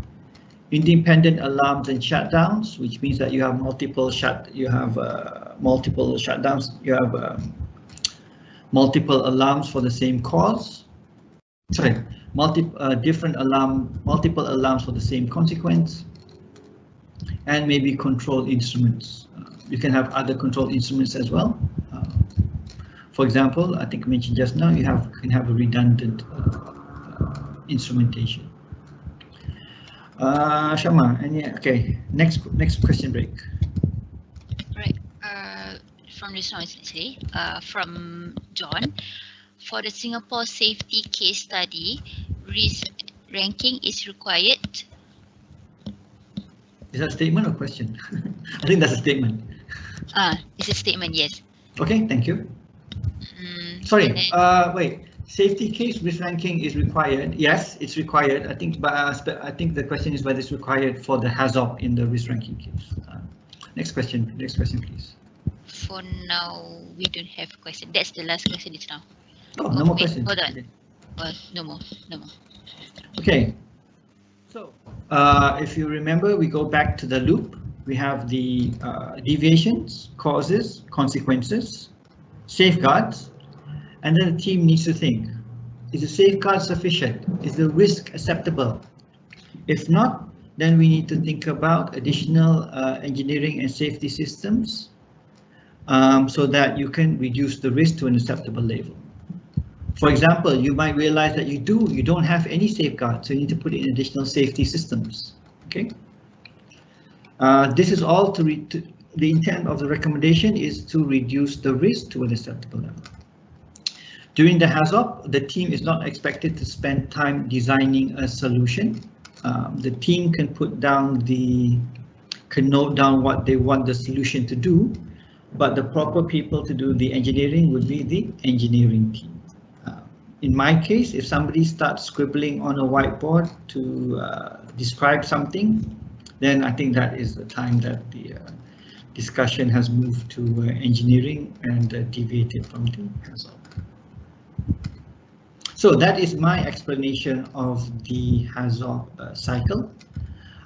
Speaker 3: Independent alarms and shutdowns, which means that you have multiple shutdowns, you have multiple alarms for the same cause. Sorry, multiple alarms for the same consequence, and maybe control instruments. You can have other control instruments as well. For example, I think I mentioned just now, you can have a redundant instrumentation. Shama, okay, next question break.
Speaker 1: Right, from this one actually, from John. For the Singapore safety case study, risk ranking is required.
Speaker 3: Is that a statement or question? I think that's a statement.
Speaker 1: It's a statement, yes.
Speaker 3: Okay, thank you. Sorry, wait. Safety case risk ranking is required. Yes, it's required. I think, but I think the question is whether it's required for the HAZOP in the risk ranking case. Next question, please.
Speaker 1: For now, we don't have a question. That's the last question is now.
Speaker 3: Oh, no more questions.
Speaker 1: Hold on.
Speaker 3: Okay.
Speaker 1: No more.
Speaker 3: Okay. So, if you remember, we go back to the loop. we have the deviations, causes, consequences, safeguards, and then the team needs to think, is the safeguard sufficient? Is the risk acceptable? If not, then we need to think about additional engineering and safety systems so that you can reduce the risk to an acceptable level. For example, you might realize that you don't have any safeguards, so you need to put in additional safety systems. Okay. This is all the intent of the recommendation is to reduce the risk to an acceptable level. During the HAZOP, the team is not expected to spend time designing a solution. The team can note down what they want the solution to do, but the proper people to do the engineering would be the engineering team. In my case, if somebody starts scribbling on a whiteboard to describe something, then I think that is the time that the discussion has moved to engineering and deviated from the HAZOP. So that is my explanation of the HAZOP cycle.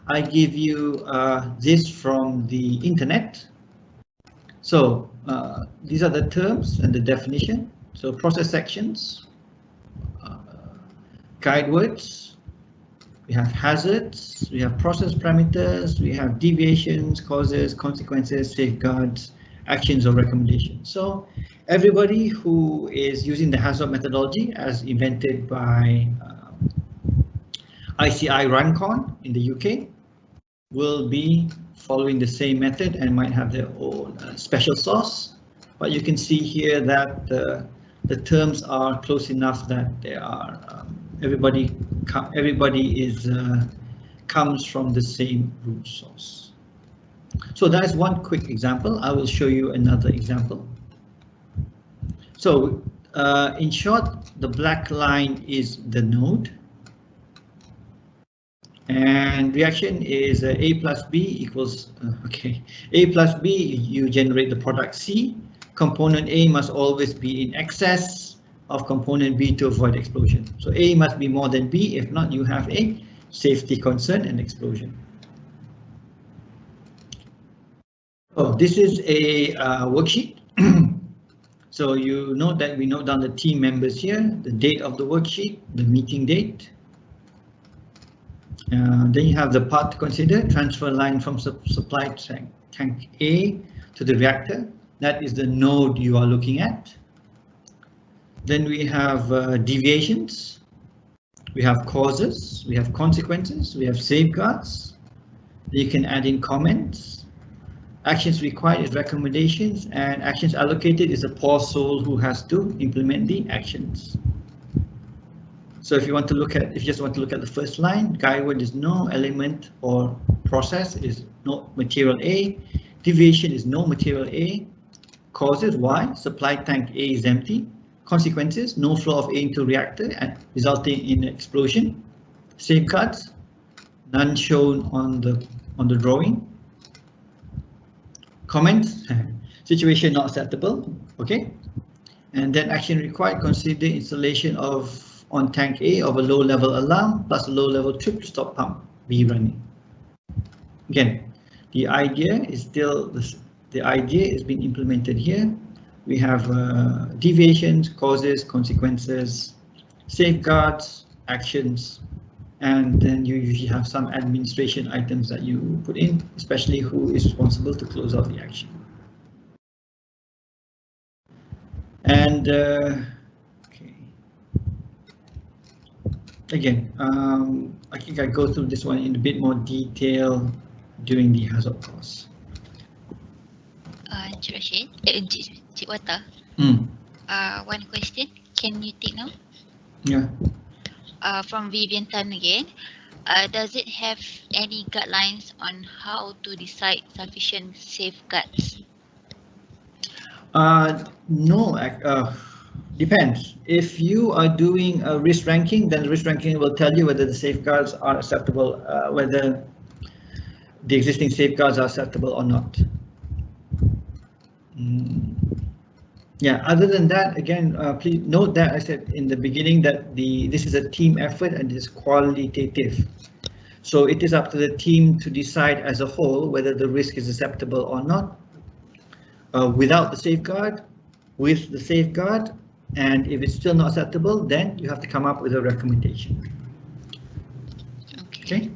Speaker 3: I give you this from the internet. So these are the terms and the definition. So process sections, guide words, we have hazards, we have process parameters, we have deviations, causes, consequences, safeguards, actions or recommendations. So everybody who is using the HAZOP methodology as invented by ICI Runcon in the UK will be following the same method and might have their own special sauce. But you can see here that the terms are close enough that they are everybody is comes from the same root source. So that is one quick example. I will show you another example. So in short, the black line is the node. And reaction is A plus B equals, A plus B, you generate the product C. Component A must always be in excess of component B to avoid explosion. So A must be more than B, if not you have a safety concern and explosion. Oh, this is a worksheet. So you note that we note down the team members here, the date of the worksheet, the meeting date. Then you have the part to consider, transfer line from supply tank A to the reactor. That is the node you are looking at. Then we have deviations, we have causes, we have consequences, we have safeguards. You can add in comments. Actions required is recommendations, and actions allocated is a poor soul who has to implement the actions. So if you want to look at, if you just want to look at the first line, guide word is no, element or process is no material A, deviation is no material A, causes Y, supply tank A is empty, consequences, no flow of A into reactor and resulting in explosion, safeguards, none shown on the drawing, comments, situation not acceptable, okay, and then action required, consider installation of on tank A of a low level alarm plus a low level trip to stop pump B running. Again, the idea is still the idea is being implemented here. We have deviations, causes, consequences, safeguards, actions, and then you usually have some administration items that you put in, especially who is responsible to close out the action. And again, I think I go through this one in a bit more detail during the HAZOP course.
Speaker 1: Cik Rashid, Cik Wata. One question, can you take now?
Speaker 3: Yeah.
Speaker 1: From Vivian Tan again. Does it have any guidelines on how to decide sufficient safeguards?
Speaker 3: No, depends. If you are doing a risk ranking, then the risk ranking will tell you whether the safeguards are acceptable, whether the existing safeguards are acceptable or not. Yeah, other than that, again, please note that I said in the beginning that this is a team effort and it's qualitative. So it is up to the team to decide as a whole whether the risk is acceptable or not, without the safeguard, with the safeguard, and if it's still not acceptable, then you have to come up with a recommendation. Okay.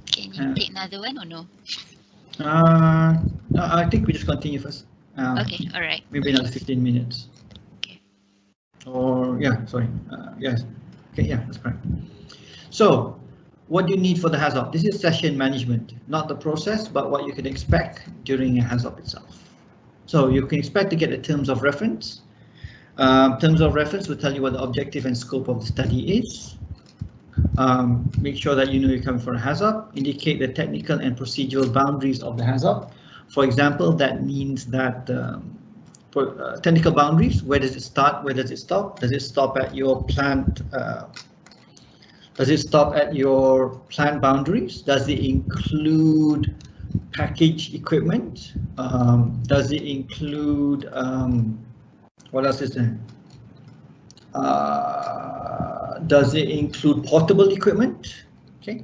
Speaker 1: Can you take another one or no?
Speaker 3: I think we just continue first.
Speaker 1: Okay, all right.
Speaker 3: Maybe another 15 minutes.
Speaker 1: Okay.
Speaker 3: Or yeah, sorry. Yes. Okay, yeah, that's correct. So, what do you need for the HAZOP? This is session management, not the process, but what you can expect during a HAZOP itself. So you can expect to get the terms of reference. Terms of reference will tell you what the objective and scope of the study is. Make sure that you know you're coming for a HAZOP. Indicate the technical and procedural boundaries of the HAZOP. For example, that means that for technical boundaries, where does it start? Where does it stop? Does it stop at your plant? Does it stop at your plant boundaries? Does it include package equipment? Does it include what else is there? Does it include portable equipment? Okay.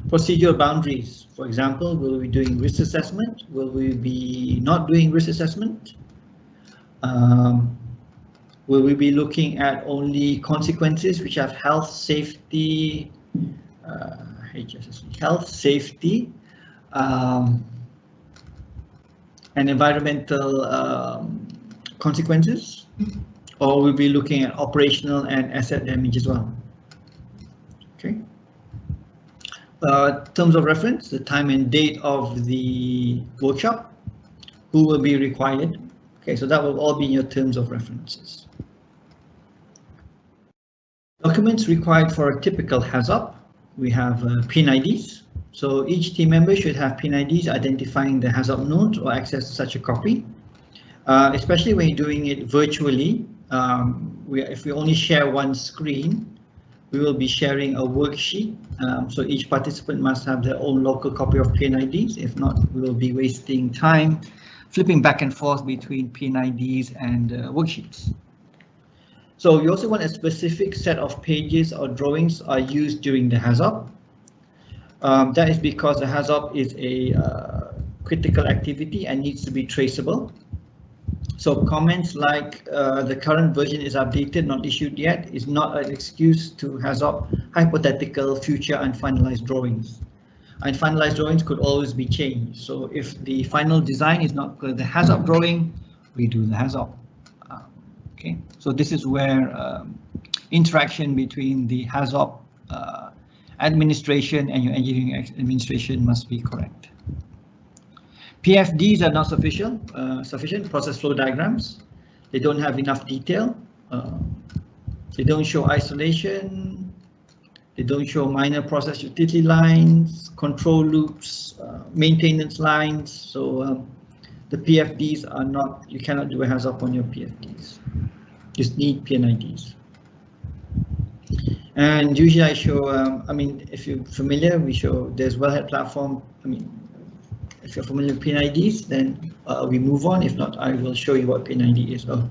Speaker 3: Procedural boundaries. For example, will we be doing risk assessment? Will we be not doing risk assessment? Will we be looking at only consequences which have health, safety, health, safety, and environmental consequences? Or we'll be looking at operational and asset damage as well. Okay. Terms of reference, the time and date of the workshop, who will be required. Okay, so that will all be in your terms of references. Documents required for a typical HAZOP. We have PIN IDs. So each team member should have PIN IDs identifying the HAZOP node or access to such a copy. Especially when you're doing it virtually, if we only share one screen, we will be sharing a worksheet. So each participant must have their own local copy of PIN IDs. If not, we will be wasting time flipping back and forth between PIN IDs and worksheets. So you also want a specific set of pages or drawings are used during the HAZOP. That is because the HAZOP is a critical activity and needs to be traceable. So comments like the current version is updated, not issued yet, is not an excuse to HAZOP hypothetical future unfinalized drawings. Unfinalized drawings could always be changed. So if the final design is not the HAZOP drawing, we do the HAZOP. Okay, so this is where interaction between the HAZOP administration and your engineering administration must be correct. PFDs are not sufficient process flow diagrams. They don't have enough detail. They don't show isolation. They don't show minor process utility lines, control loops, maintenance lines. So the PFDs are not, you cannot do a HAZOP on your PFDs. Just need PIN IDs. And usually I show, I mean, if you're familiar, we show there's wellhead platform. I mean, if you're familiar with PIN IDs, then we move on. If not, I will show you what PIN ID is. Oh,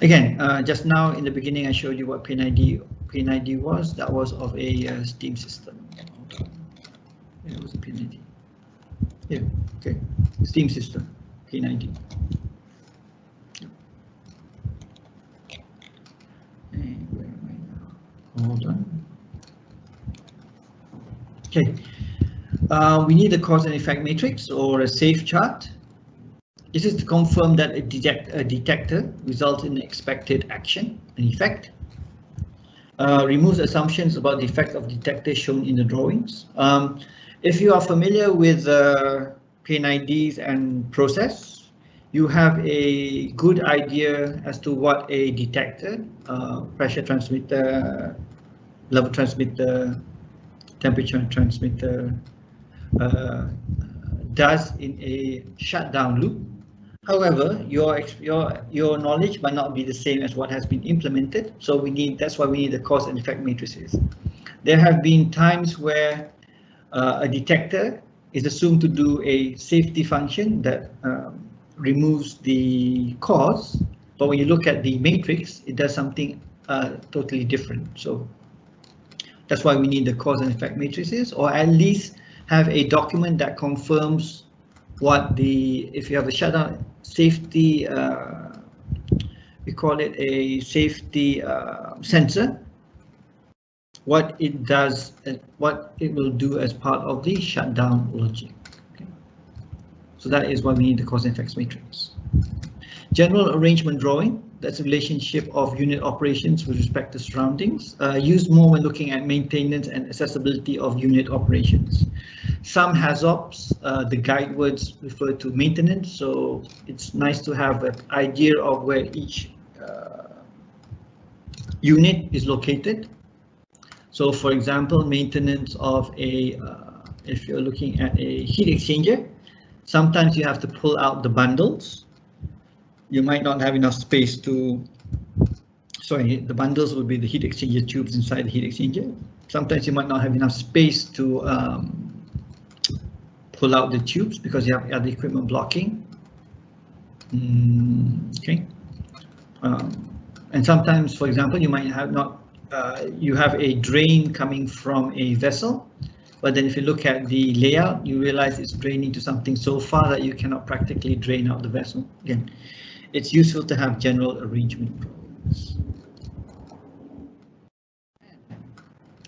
Speaker 3: again, just now in the beginning, I showed you what PIN ID was. That was of a Steam system. Yeah, it was a PIN ID. Yeah, okay, Steam system, PIN ID. And where am I now? Hold on. Okay. We need a cause and effect matrix or a safe chart. This is to confirm that a detector results in expected action and effect. Removes assumptions about the effect of detector shown in the drawings. If you are familiar with PIN IDs and process, you have a good idea as to what a detector, pressure transmitter, level transmitter, temperature transmitter, does in a shutdown loop. However, your knowledge might not be the same as what has been implemented. So that's why we need the cause and effect matrices. There have been times where a detector is assumed to do a safety function that removes the cause, but when you look at the matrix, it does something totally different. So That's why we need the cause and effect matrices, or at least have a document that confirms what if you have a shutdown safety, we call it a safety sensor, what it does and what it will do as part of the shutdown logic. Okay. So that is why we need the cause and effects matrix. General arrangement drawing, that's a relationship of unit operations with respect to surroundings, used more when looking at maintenance and accessibility of unit operations. Some HAZOPs, the guide words refer to maintenance, so it's nice to have an idea of where each unit is located. So for example, maintenance of if you're looking at a heat exchanger, sometimes you have to pull out the bundles. You might not have enough space to, the bundles would be the heat exchanger tubes inside the heat exchanger. Sometimes you might not have enough space to pull out the tubes because you have other equipment blocking. Okay. And sometimes, for example, you might have you have a drain coming from a vessel, but then if you look at the layout, you realize it's draining to something so far that you cannot practically drain out the vessel. Again, it's useful to have general arrangement drawings.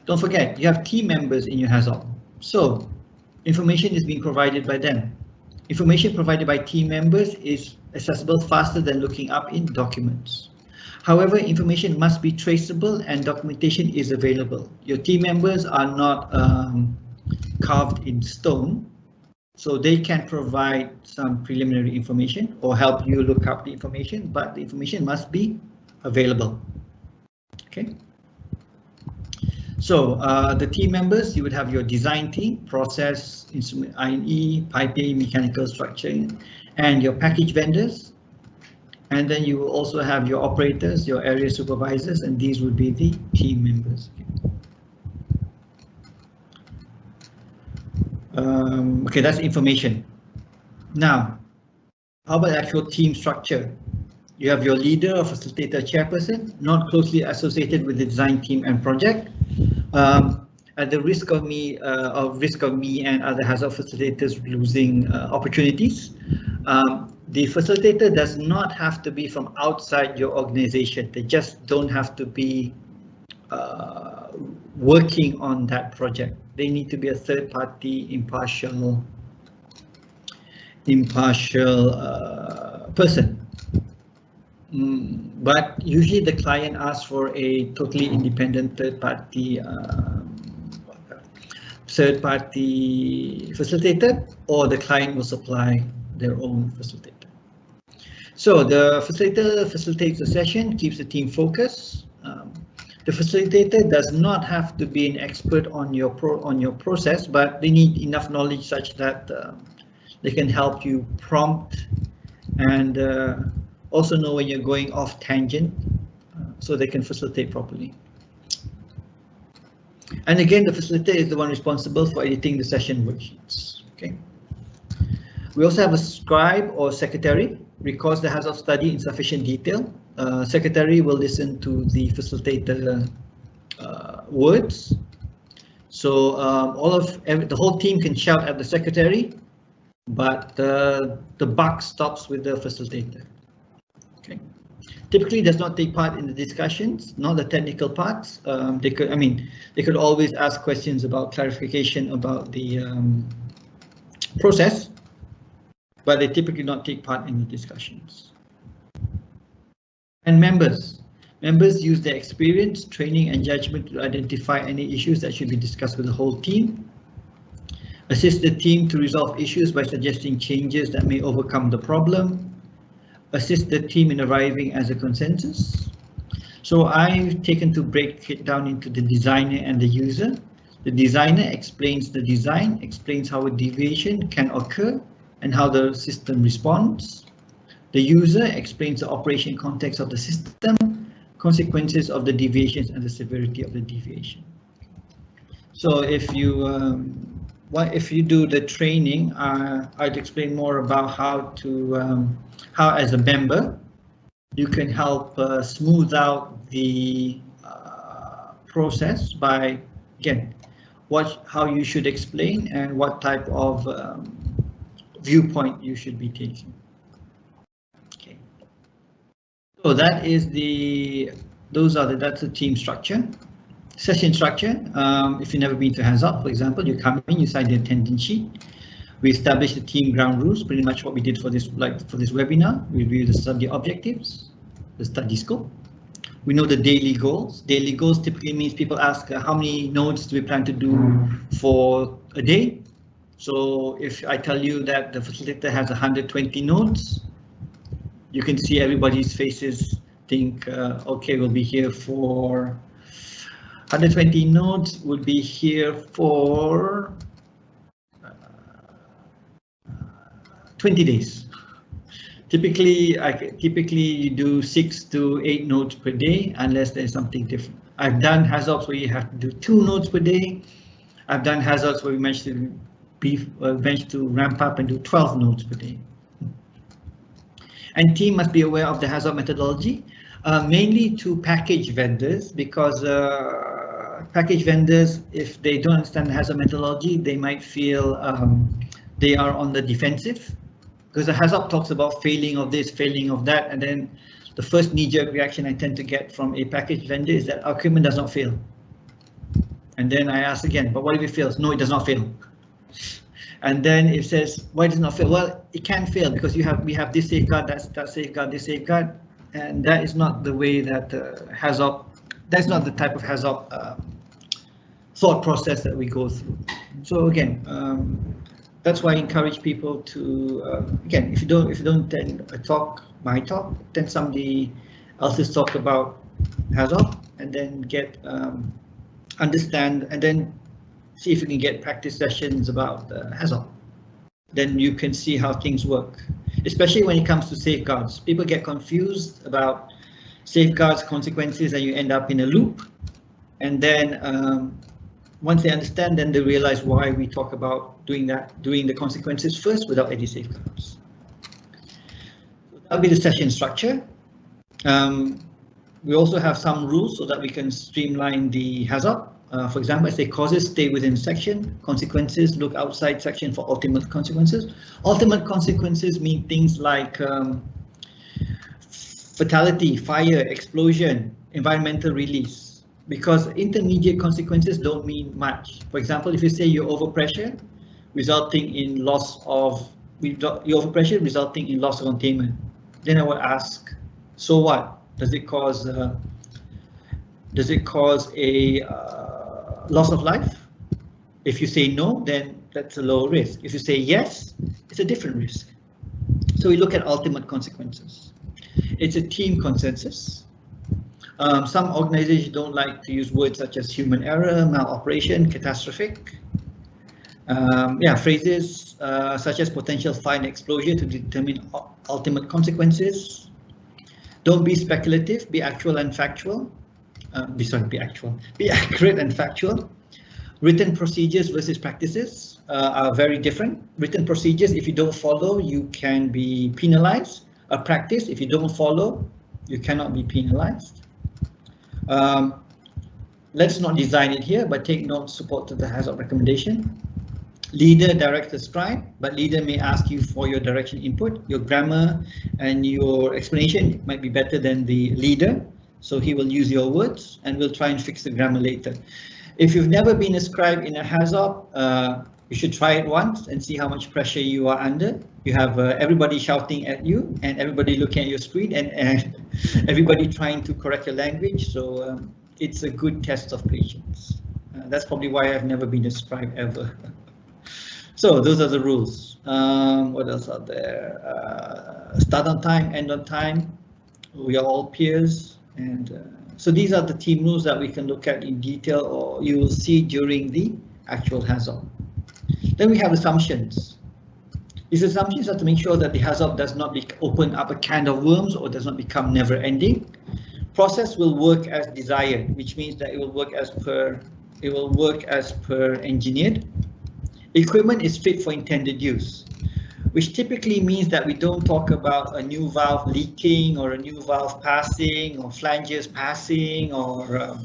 Speaker 3: Don't forget, you have team members in your HAZOP, so information is being provided by them. Information provided by team members is accessible faster than looking up in documents. However, information must be traceable and documentation is available. Your team members are not carved in stone, so they can provide some preliminary information or help you look up the information, but the information must be available. Okay. So the team members, you would have your design team, process, instrument, I&E, piping, mechanical structuring, and your package vendors. And then you will also have your operators, your area supervisors, and these would be the team members. Okay, that's information. Now, how about actual team structure? You have your leader or facilitator chairperson, not closely associated with the design team and project. At the risk of me and other HAZOP facilitators losing opportunities, the facilitator does not have to be from outside your organization. They just don't have to be working on that project. They need to be a third-party, impartial person. But usually the client asks for a totally independent third-party facilitator, or the client will supply their own facilitator. So the facilitator facilitates the session, keeps the team focused. The facilitator does not have to be an expert on your process, but they need enough knowledge such that they can help you prompt and also know when you're going off tangent, so they can facilitate properly. And again, the facilitator is the one responsible for editing the session worksheets. Okay. We also have a scribe or secretary, records the HAZOP study in sufficient detail. Secretary will listen to the facilitator words. So the whole team can shout at the secretary, but the buck stops with the facilitator. Okay. Typically does not take part in the discussions, not the technical parts. They could always ask questions about clarification about the process, but they typically not take part in the discussions. And members use their experience, training and judgment to identify any issues that should be discussed with the whole team. Assist the team to resolve issues by suggesting changes that may overcome the problem. Assist the team in arriving as a consensus. So I've taken to break it down into the designer and the user. The designer explains the design, explains how a deviation can occur and how the system responds. The user explains the operation context of the system, consequences of the deviations and the severity of the deviation. So if you do the training, I'd explain more about how as a member you can help smooth out the process by again, how you should explain and what type of viewpoint you should be taking. Okay. So that is that's the team structure. Session structure. If you've never been to HAZOP, for example, you come in, you sign the attendance sheet. We establish the team ground rules, pretty much what we did for this webinar. We review the study objectives, the study scope. We know the daily goals. Daily goals typically means people ask how many nodes do we plan to do for a day. So if I tell you that the facilitator has 120 nodes, you can see everybody's faces think, okay, we'll be here for 120 nodes, we'll be here for 20 days. Typically you do 6 to 8 nodes per day unless there's something different. I've done HAZOPs where you have to do 2 nodes per day. I've done HAZOPs where we managed to ramp up and do 12 nodes per day. And team must be aware of the HAZOP methodology, mainly to package vendors, because package vendors, if they don't understand the HAZOP methodology, they might feel they are on the defensive. Because the HAZOP talks about failing of this, failing of that, and then the first knee-jerk reaction I tend to get from a package vendor is that our equipment does not fail. And then I ask again, but what if it fails? No, it does not fail. And then it says, why does it not fail? Well, it can fail because we have this safeguard, that safeguard, this safeguard, and that is not the way that HAZOP, that's not the type of HAZOP thought process that we go through. So again, that's why I encourage people to, again, if you don't then my talk, then somebody else's talk about HAZOP, and then get understand, and then see if you can get practice sessions about HAZOP. Then you can see how things work, especially when it comes to safeguards. People get confused about safeguards, consequences, and you end up in a loop. And then once they understand, then they realize why we talk about doing the consequences first without any safeguards. That'll be the session structure. We also have some rules so that we can streamline the HAZOP. For example, I say causes stay within section, consequences look outside section for ultimate consequences. Ultimate consequences mean things like fatality, fire, explosion, environmental release. Because intermediate consequences don't mean much. For example, if you say you're overpressure, resulting in loss of containment, then I would ask, so what? Does it cause a loss of life? If you say no, then that's a low risk. If you say yes, it's a different risk. So we look at ultimate consequences. It's a team consensus. Some organizations don't like to use words such as human error, maloperation, catastrophic. Phrases such as potential fire and exposure to determine ultimate consequences. Don't be speculative, be actual and factual. Be accurate and factual. Written procedures versus practices are very different. Written procedures, if you don't follow, you can be penalized. A practice, if you don't follow, you cannot be penalized. Let's not design it here, but take note, support to the HAZOP recommendation. Leader directs the scribe, but leader may ask you for your direction input. Your grammar and your explanation might be better than the leader, so he will use your words and we'll try and fix the grammar later. If you've never been a scribe in a HAZOP, you should try it once and see how much pressure you are under. You have everybody shouting at you and everybody looking at your screen and everybody trying to correct your language. So it's a good test of patience. That's probably why I've never been a scribe ever. So those are the rules. What else are there? Start on time, end on time. We are all peers. And so these are the team rules that we can look at in detail, or you will see during the actual HAZOP. Then we have assumptions. These assumptions are to make sure that the HAZOP does not open up a can of worms or does not become never ending. Process will work as desired, which means that it will work as per engineered. Equipment is fit for intended use, which typically means that we don't talk about a new valve leaking or a new valve passing or flanges passing or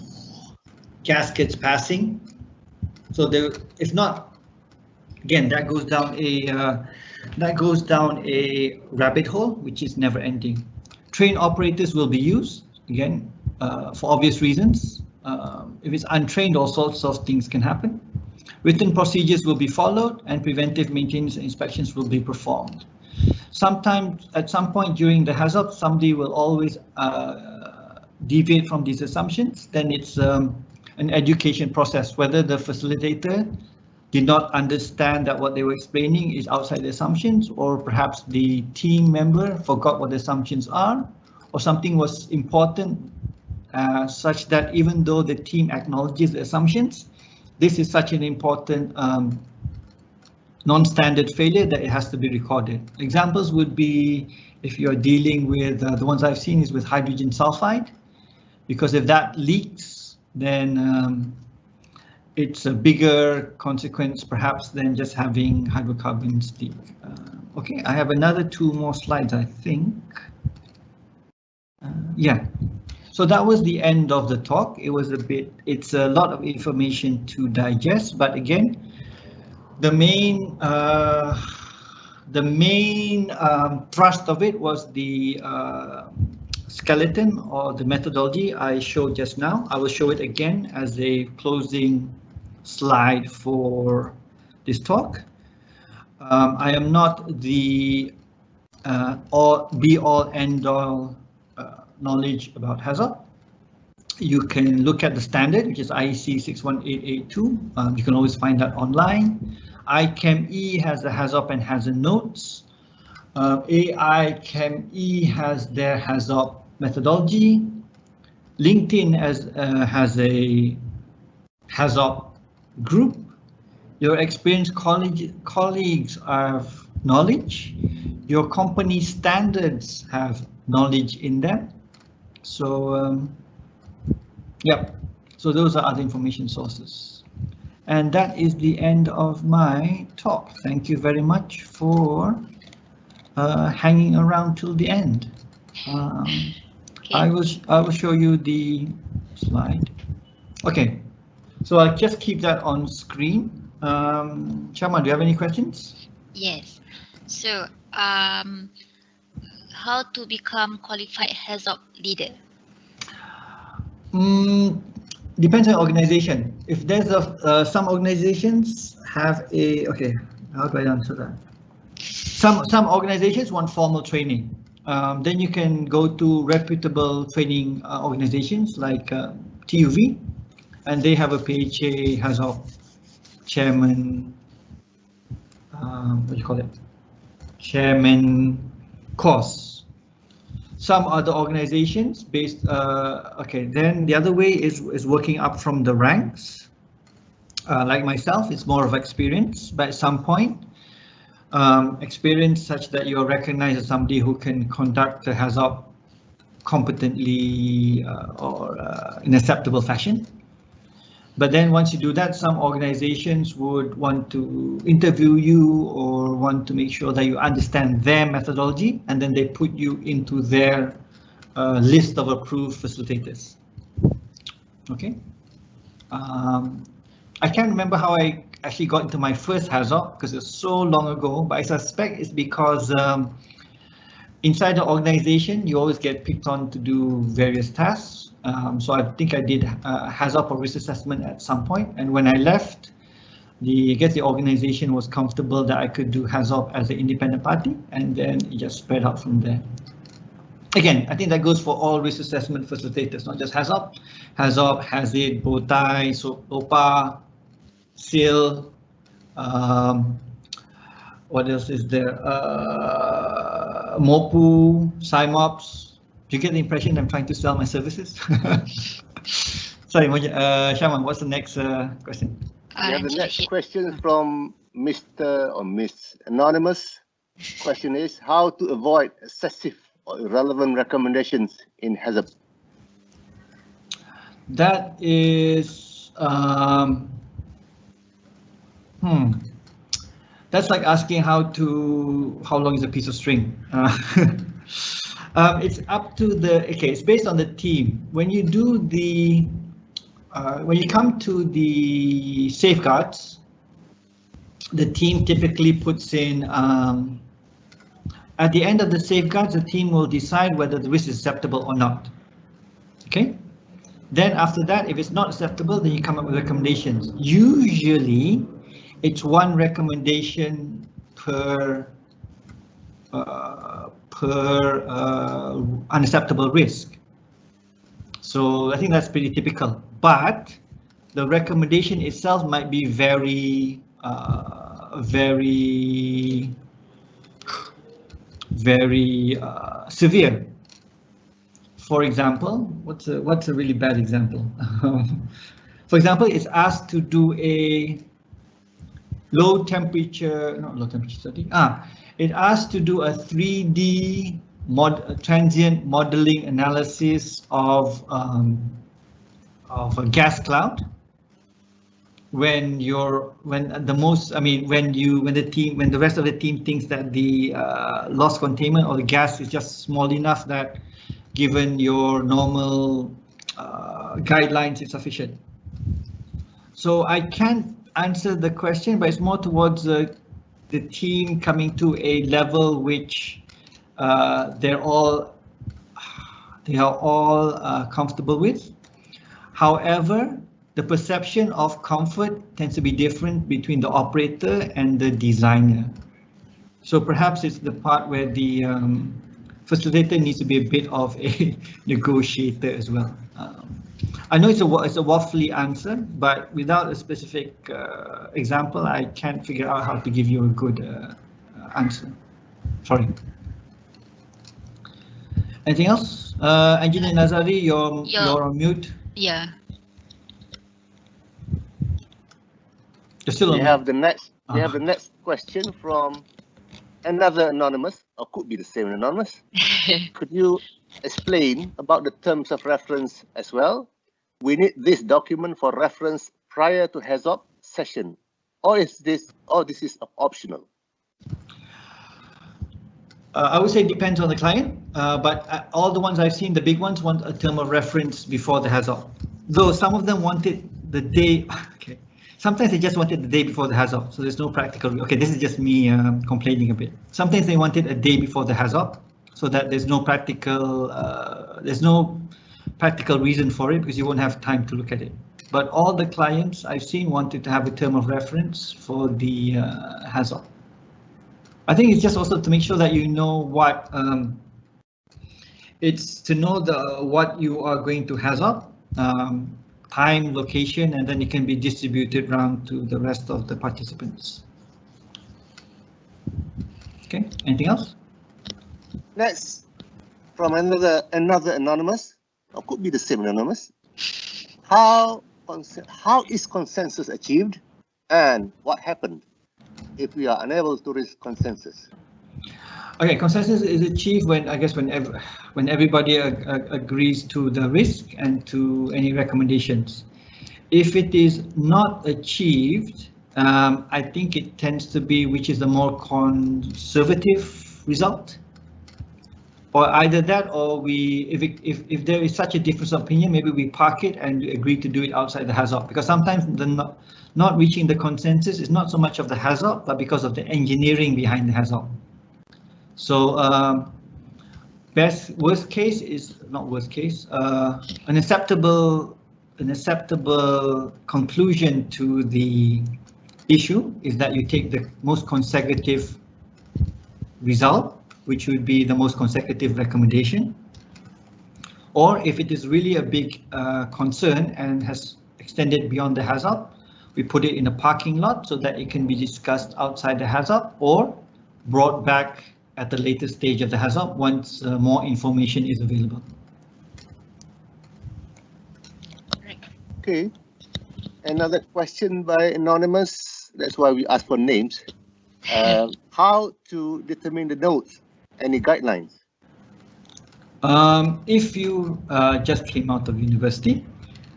Speaker 3: gaskets passing. So there, if not, again, that goes down a rabbit hole, which is never ending. Train operators will be used, again, for obvious reasons. If it's untrained, all sorts of things can happen. Written procedures will be followed and preventive maintenance and inspections will be performed. Sometimes, at some point during the HAZOP, somebody will always deviate from these assumptions. Then it's an education process, whether the facilitator did not understand that what they were explaining is outside the assumptions, or perhaps the team member forgot what the assumptions are, or something was important such that even though the team acknowledges the assumptions, this is such an important non-standard failure that it has to be recorded. Examples would be if you're dealing with, the ones I've seen is with hydrogen sulfide, because if that leaks, then it's a bigger consequence perhaps than just having hydrocarbons leak. Okay, I have another 2 more slides, I think. Yeah, so that was the end of the talk. It was it's a lot of information to digest, but again, the main thrust of it was the skeleton or the methodology I showed just now. I will show it again as a closing slide for this talk. I am not the be-all end-all knowledge about HAZOP. You can look at the standard, which is IEC 61882. You can always find that online. IChemE has the HAZOP and HAZOP notes. AIChemE has their HAZOP methodology. LinkedIn has a HAZOP group. Your experienced colleagues have knowledge. Your company standards have knowledge in them. So, yep. So those are other information sources. And that is the end of my talk. Thank you very much for hanging around till the end. Okay. I will show you the slide. Okay, so I'll just keep that on screen. Shama, do you have any questions?
Speaker 1: Yes. So, how to become qualified HAZOP leader?
Speaker 3: Depends on organization. If there's some organizations have a, okay, how do I answer that? Some organizations want formal training. Then you can go to reputable training organizations like TUV, and they have a PHA HAZOP chairman, what do you call it? Chairman course. Some other organizations based, okay, then the other way is working up from the ranks. Like myself, it's more of experience, but at some point, experience such that you're recognized as somebody who can conduct a HAZOP competently or in acceptable fashion. But then once you do that, some organizations would want to interview you or want to make sure that you understand their methodology, and then they put you into their list of approved facilitators. Okay. I can't remember how I actually got into my first HAZOP because it's so long ago, but I suspect it's because inside the organization, you always get picked on to do various tasks. So I think I did HAZOP or risk assessment at some point, and when I left, I guess the organization was comfortable that I could do HAZOP as an independent party, and then it just spread out from there. Again, I think that goes for all risk assessment facilitators, not just HAZOP. HAZOP, HAZID, Bowtie, OPA, SIL, what else is there? MOPU, SIMOPS. Do you get the impression I'm trying to sell my services? Sorry, Shaman, what's the next question?
Speaker 4: We have the next question from Mr. or Miss Anonymous. Question is, how to avoid excessive or irrelevant recommendations in HAZOP?
Speaker 3: That is, that's like asking how long is a piece of string? It's up to the, okay, it's based on the team. When you do the when you come to the safeguards, the team typically puts in, at the end of the safeguards, the team will decide whether the risk is acceptable or not. Okay. Then after that, if it's not acceptable, then you come up with recommendations. Usually, it's one recommendation per unacceptable risk. So I think that's pretty typical. But the recommendation itself might be very severe. For example, what's a really bad example? For example, it's asked to do a low temperature study. It asked to do a 3D transient modeling analysis of a gas cloud. When the rest of the team thinks that the loss containment or the gas is just small enough that, given your normal guidelines, it's sufficient. So I can't answer the question, but it's more towards the team coming to a level which they are all comfortable with. However, the perception of comfort tends to be different between the operator and the designer. So perhaps it's the part where the facilitator needs to be a bit of a negotiator as well. I know it's a waffly answer, but without a specific example, I can't figure out how to give you a good answer. Sorry. Anything else? Engineer Nazari, you're on mute.
Speaker 1: Yeah.
Speaker 3: You're still on.
Speaker 4: We have the next question from another anonymous, or could be the same anonymous. Could you explain about the terms of reference as well? We need this document for reference prior to HAZOP session, or this is optional?
Speaker 3: I would say it depends on the client, but all the ones I've seen, the big ones want a term of reference before the HAZOP. Though some of them wanted the day. Okay. Sometimes they just wanted the day before the HAZOP, so there's no practical. Okay, this is just me complaining a bit. Sometimes they wanted a day before the HAZOP, so that there's no practical reason for it, because you won't have time to look at it. But all the clients I've seen wanted to have a term of reference for the HAZOP. I think it's just also to make sure that you know what it's to know what you are going to HAZOP. Time, location, and then it can be distributed around to the rest of the participants. Okay, anything else?
Speaker 4: Next, from another anonymous, or could be the same anonymous. How is consensus achieved, and what happened if we are unable to reach consensus?
Speaker 3: Okay, consensus is achieved when everybody agrees to the risk and to any recommendations. If it is not achieved, I think it tends to be which is the more conservative result, or either that, or if there is such a difference of opinion, maybe we park it and agree to do it outside the HAZOP, because sometimes the not reaching the consensus is not so much of the HAZOP, but because of the engineering behind the HAZOP. So worst case is not worst case. An acceptable conclusion to the issue is that you take the most consecutive result, which would be the most consecutive recommendation. Or if it is really a big concern and has extended beyond the HAZOP, we put it in a parking lot so that it can be discussed outside the HAZOP or brought back at the later stage of the HAZOP once more information is available.
Speaker 4: Okay, another question by anonymous. That's why we ask for names. How to determine the nodes? Any guidelines?
Speaker 3: If you just came out of university,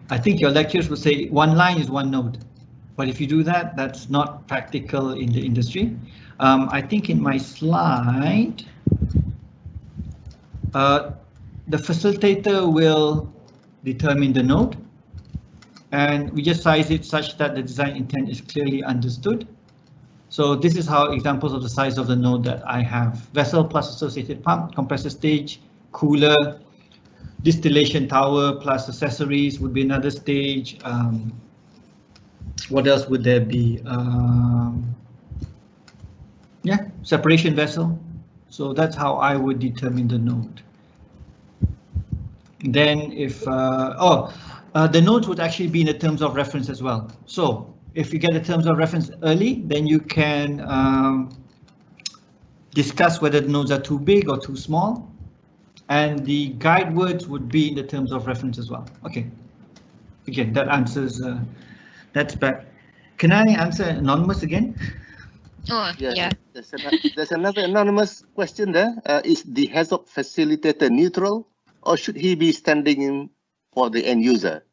Speaker 3: I think your lecturers will say one line is one node. But if you do that, that's not practical in the industry. I think in my slide, the facilitator will determine the node. and we just size it such that the design intent is clearly understood. So this is how examples of the size of the node that I have. Vessel plus associated pump, compressor stage, cooler, distillation tower plus accessories would be another stage. What else would there be? Yeah, separation vessel. So that's how I would determine the node. Then if, the nodes would actually be in the terms of reference as well. So if you get the terms of reference early, then you can discuss whether the nodes are too big or too small. And the guide words would be in the terms of reference as well. Okay, again, that answers, that's back. Can I answer anonymous again?
Speaker 1: Oh, yeah.
Speaker 4: There's another anonymous question there. Is the HAZOP facilitator neutral, or should he be standing in for the end user?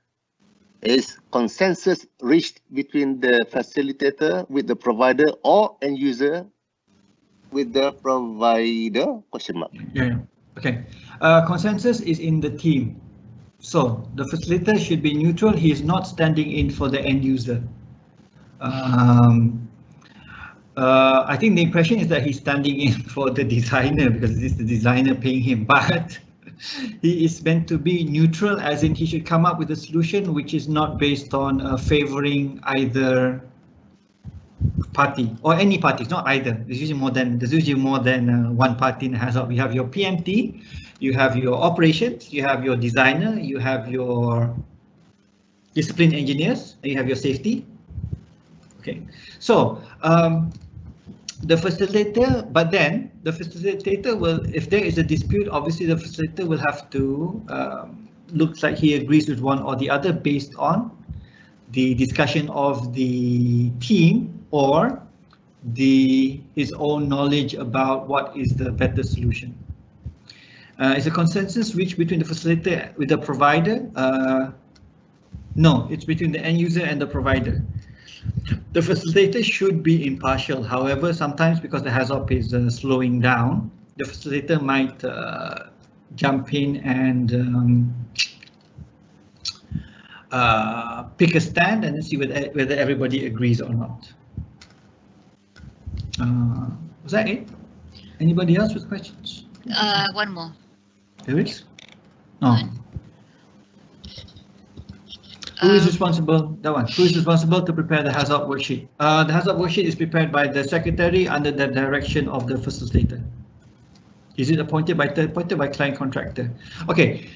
Speaker 4: Is consensus reached between the facilitator with the provider or end user with the provider? Question mark.
Speaker 3: Yeah. Okay. Consensus is in the team. So the facilitator should be neutral. He is not standing in for the end user. I think the impression is that he's standing in for the designer because it's the designer paying him, but he is meant to be neutral, as in he should come up with a solution which is not based on favoring either party or any parties, not either. There's usually more than one party in the HAZOP. You have your PMT, you have your operations, you have your designer, you have your discipline engineers, and you have your safety. Okay, so the facilitator, but then the facilitator will, if there is a dispute, obviously the facilitator will have to looks like he agrees with one or the other based on the discussion of the team or his own knowledge about what is the better solution. Is a consensus reached between the facilitator with the provider? No, it's between the end user and the provider. The facilitator should be impartial. However, sometimes because the HAZOP is slowing down, the facilitator might jump in and pick a stand and see whether everybody agrees or not. Was that it? Anybody else with questions?
Speaker 1: One more.
Speaker 3: There is? No. Who is responsible? That one. Who is responsible to prepare the HAZOP worksheet? The HAZOP worksheet is prepared by the secretary under the direction of the facilitator. Is it appointed by client contractor? Okay.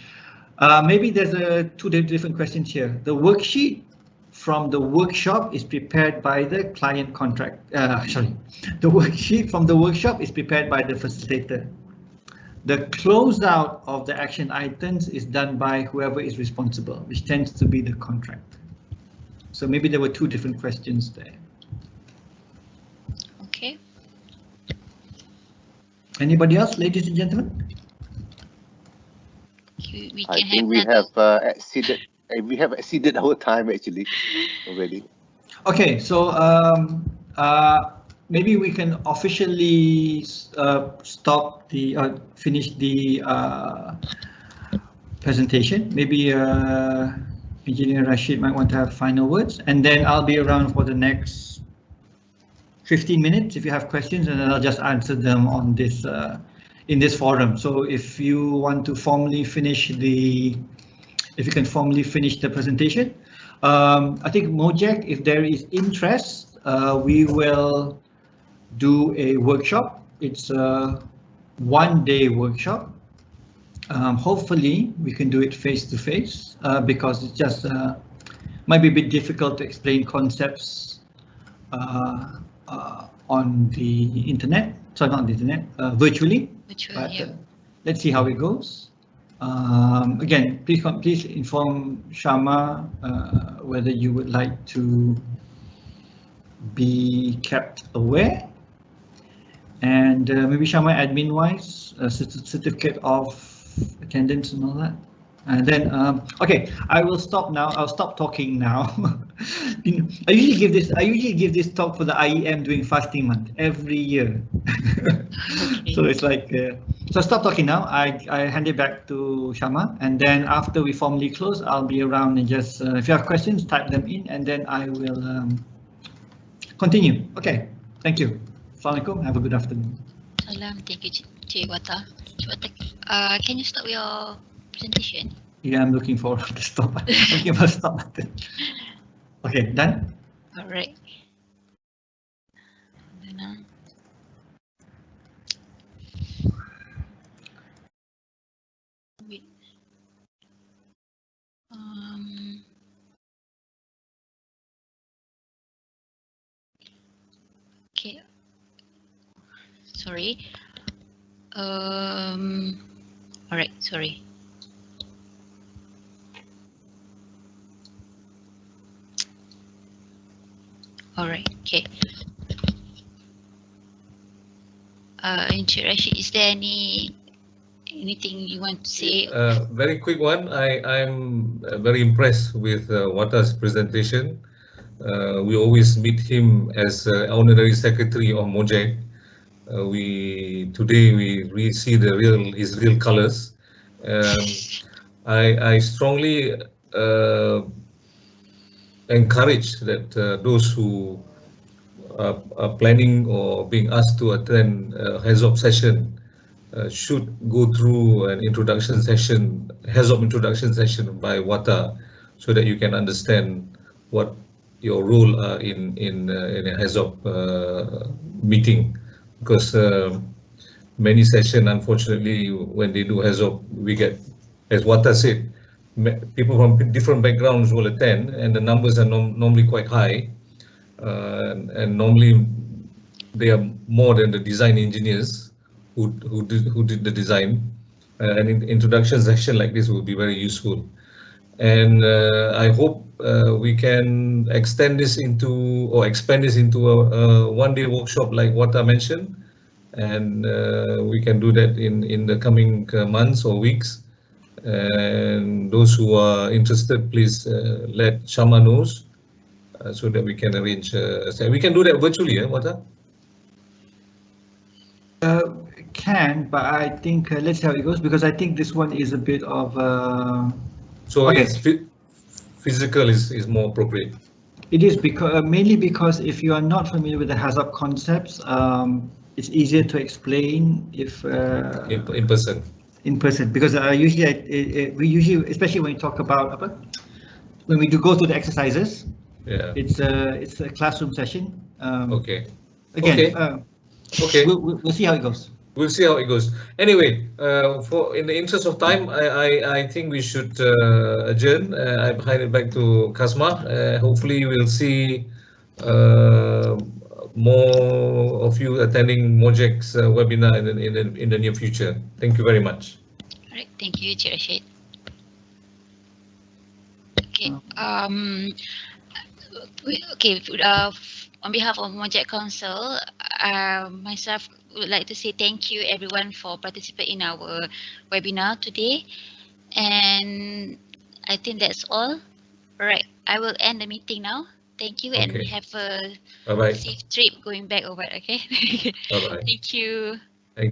Speaker 3: Maybe there's two different questions here. The worksheet from the workshop is prepared by the client contract. The worksheet from the workshop is prepared by the facilitator. The closeout of the action items is done by whoever is responsible, which tends to be the contractor. So maybe there were two different questions there.
Speaker 1: Okay.
Speaker 3: Anybody else, ladies and gentlemen?
Speaker 4: I think we have exceeded our time actually already. Okay,
Speaker 3: so maybe we can officially stop the finish the presentation. Maybe Engineer Rashid might want to have final words, and then I'll be around for the next 15 minutes if you have questions, and then I'll just answer them on this in this forum. So if you want to formally finish the, if you can formally finish the presentation, I think MOGEC, if there is interest, we will do a workshop. It's a one-day workshop. Hopefully we can do it face-to-face because it just might be a bit difficult to explain concepts on the internet. Sorry, not the internet, virtually. But
Speaker 1: yeah.
Speaker 3: Let's see how it goes. Again, please inform Shama whether you would like to be kept aware. And maybe Shama, admin-wise, certificate of attendance and all that. And then, okay, I will stop now. I'll stop talking now. I usually give this talk for the IEM during fasting month every year.
Speaker 1: Okay.
Speaker 3: So it's like So stop talking now. I hand it back to Shama, and then after we formally close, I'll be around and just if you have questions, type them in, and then I will continue. Okay. Thank you. Assalamualaikum. Have a good afternoon.
Speaker 1: Salam. Thank you, Cik Wata. Can you stop your presentation?
Speaker 3: Yeah, I'm looking for the stop. Looking for stop button. Okay, done.
Speaker 1: All right. Wait. Okay. Sorry. All right. Sorry. All right. Okay. Encik Rashid, is there anything you want to say?
Speaker 2: Very quick one. I'm very impressed with Wata's presentation. We always meet him as honorary secretary of MOGEC. Today we really see his real colors. I strongly encourage that those who are planning or being asked to attend HAZOP session should go through an introduction session, HAZOP introduction session by Wata, so that you can understand what your role in a HAZOP meeting. Because many sessions, unfortunately, when they do HAZOP, we get, as Wata said, people from different backgrounds will attend, and the numbers are normally quite high, and normally they are more than the design engineers who did the design. An introduction session like this will be very useful, and I hope we can extend this into or expand this into a one-day workshop like what I mentioned, and we can do that in the coming months or weeks. And those who are interested, please let Shama knows so that we can arrange. We can do that virtually, Wata?
Speaker 3: Can, but I think let's see how it goes, because I think this one is a bit of
Speaker 2: so
Speaker 3: okay.
Speaker 2: It's physical is more appropriate.
Speaker 3: It is because mainly because if you are not familiar with the HAZOP concepts, it's easier to explain if
Speaker 2: in person.
Speaker 3: In person, because usually we usually, especially when we talk about when we do go through the exercises,
Speaker 2: yeah,
Speaker 3: it's a classroom session.
Speaker 2: Okay.
Speaker 3: Again,
Speaker 2: okay.
Speaker 3: We'll see how it goes.
Speaker 2: We'll see how it goes. Anyway, in the interest of time, I think we should adjourn. I hand it back to Kasma. Hopefully, we'll see more of you attending MOGEC's webinar in the near future. Thank you very much.
Speaker 1: All right. Thank you, Cik Rashid. Okay. On behalf of MOGEC Council, myself would like to say thank you everyone for participating in our webinar today, and I think that's all. All right, I will end the meeting now. Thank you, and we have a
Speaker 2: Bye-bye.
Speaker 1: safe trip going back over. Okay.
Speaker 2: Bye-bye.
Speaker 1: Thank you.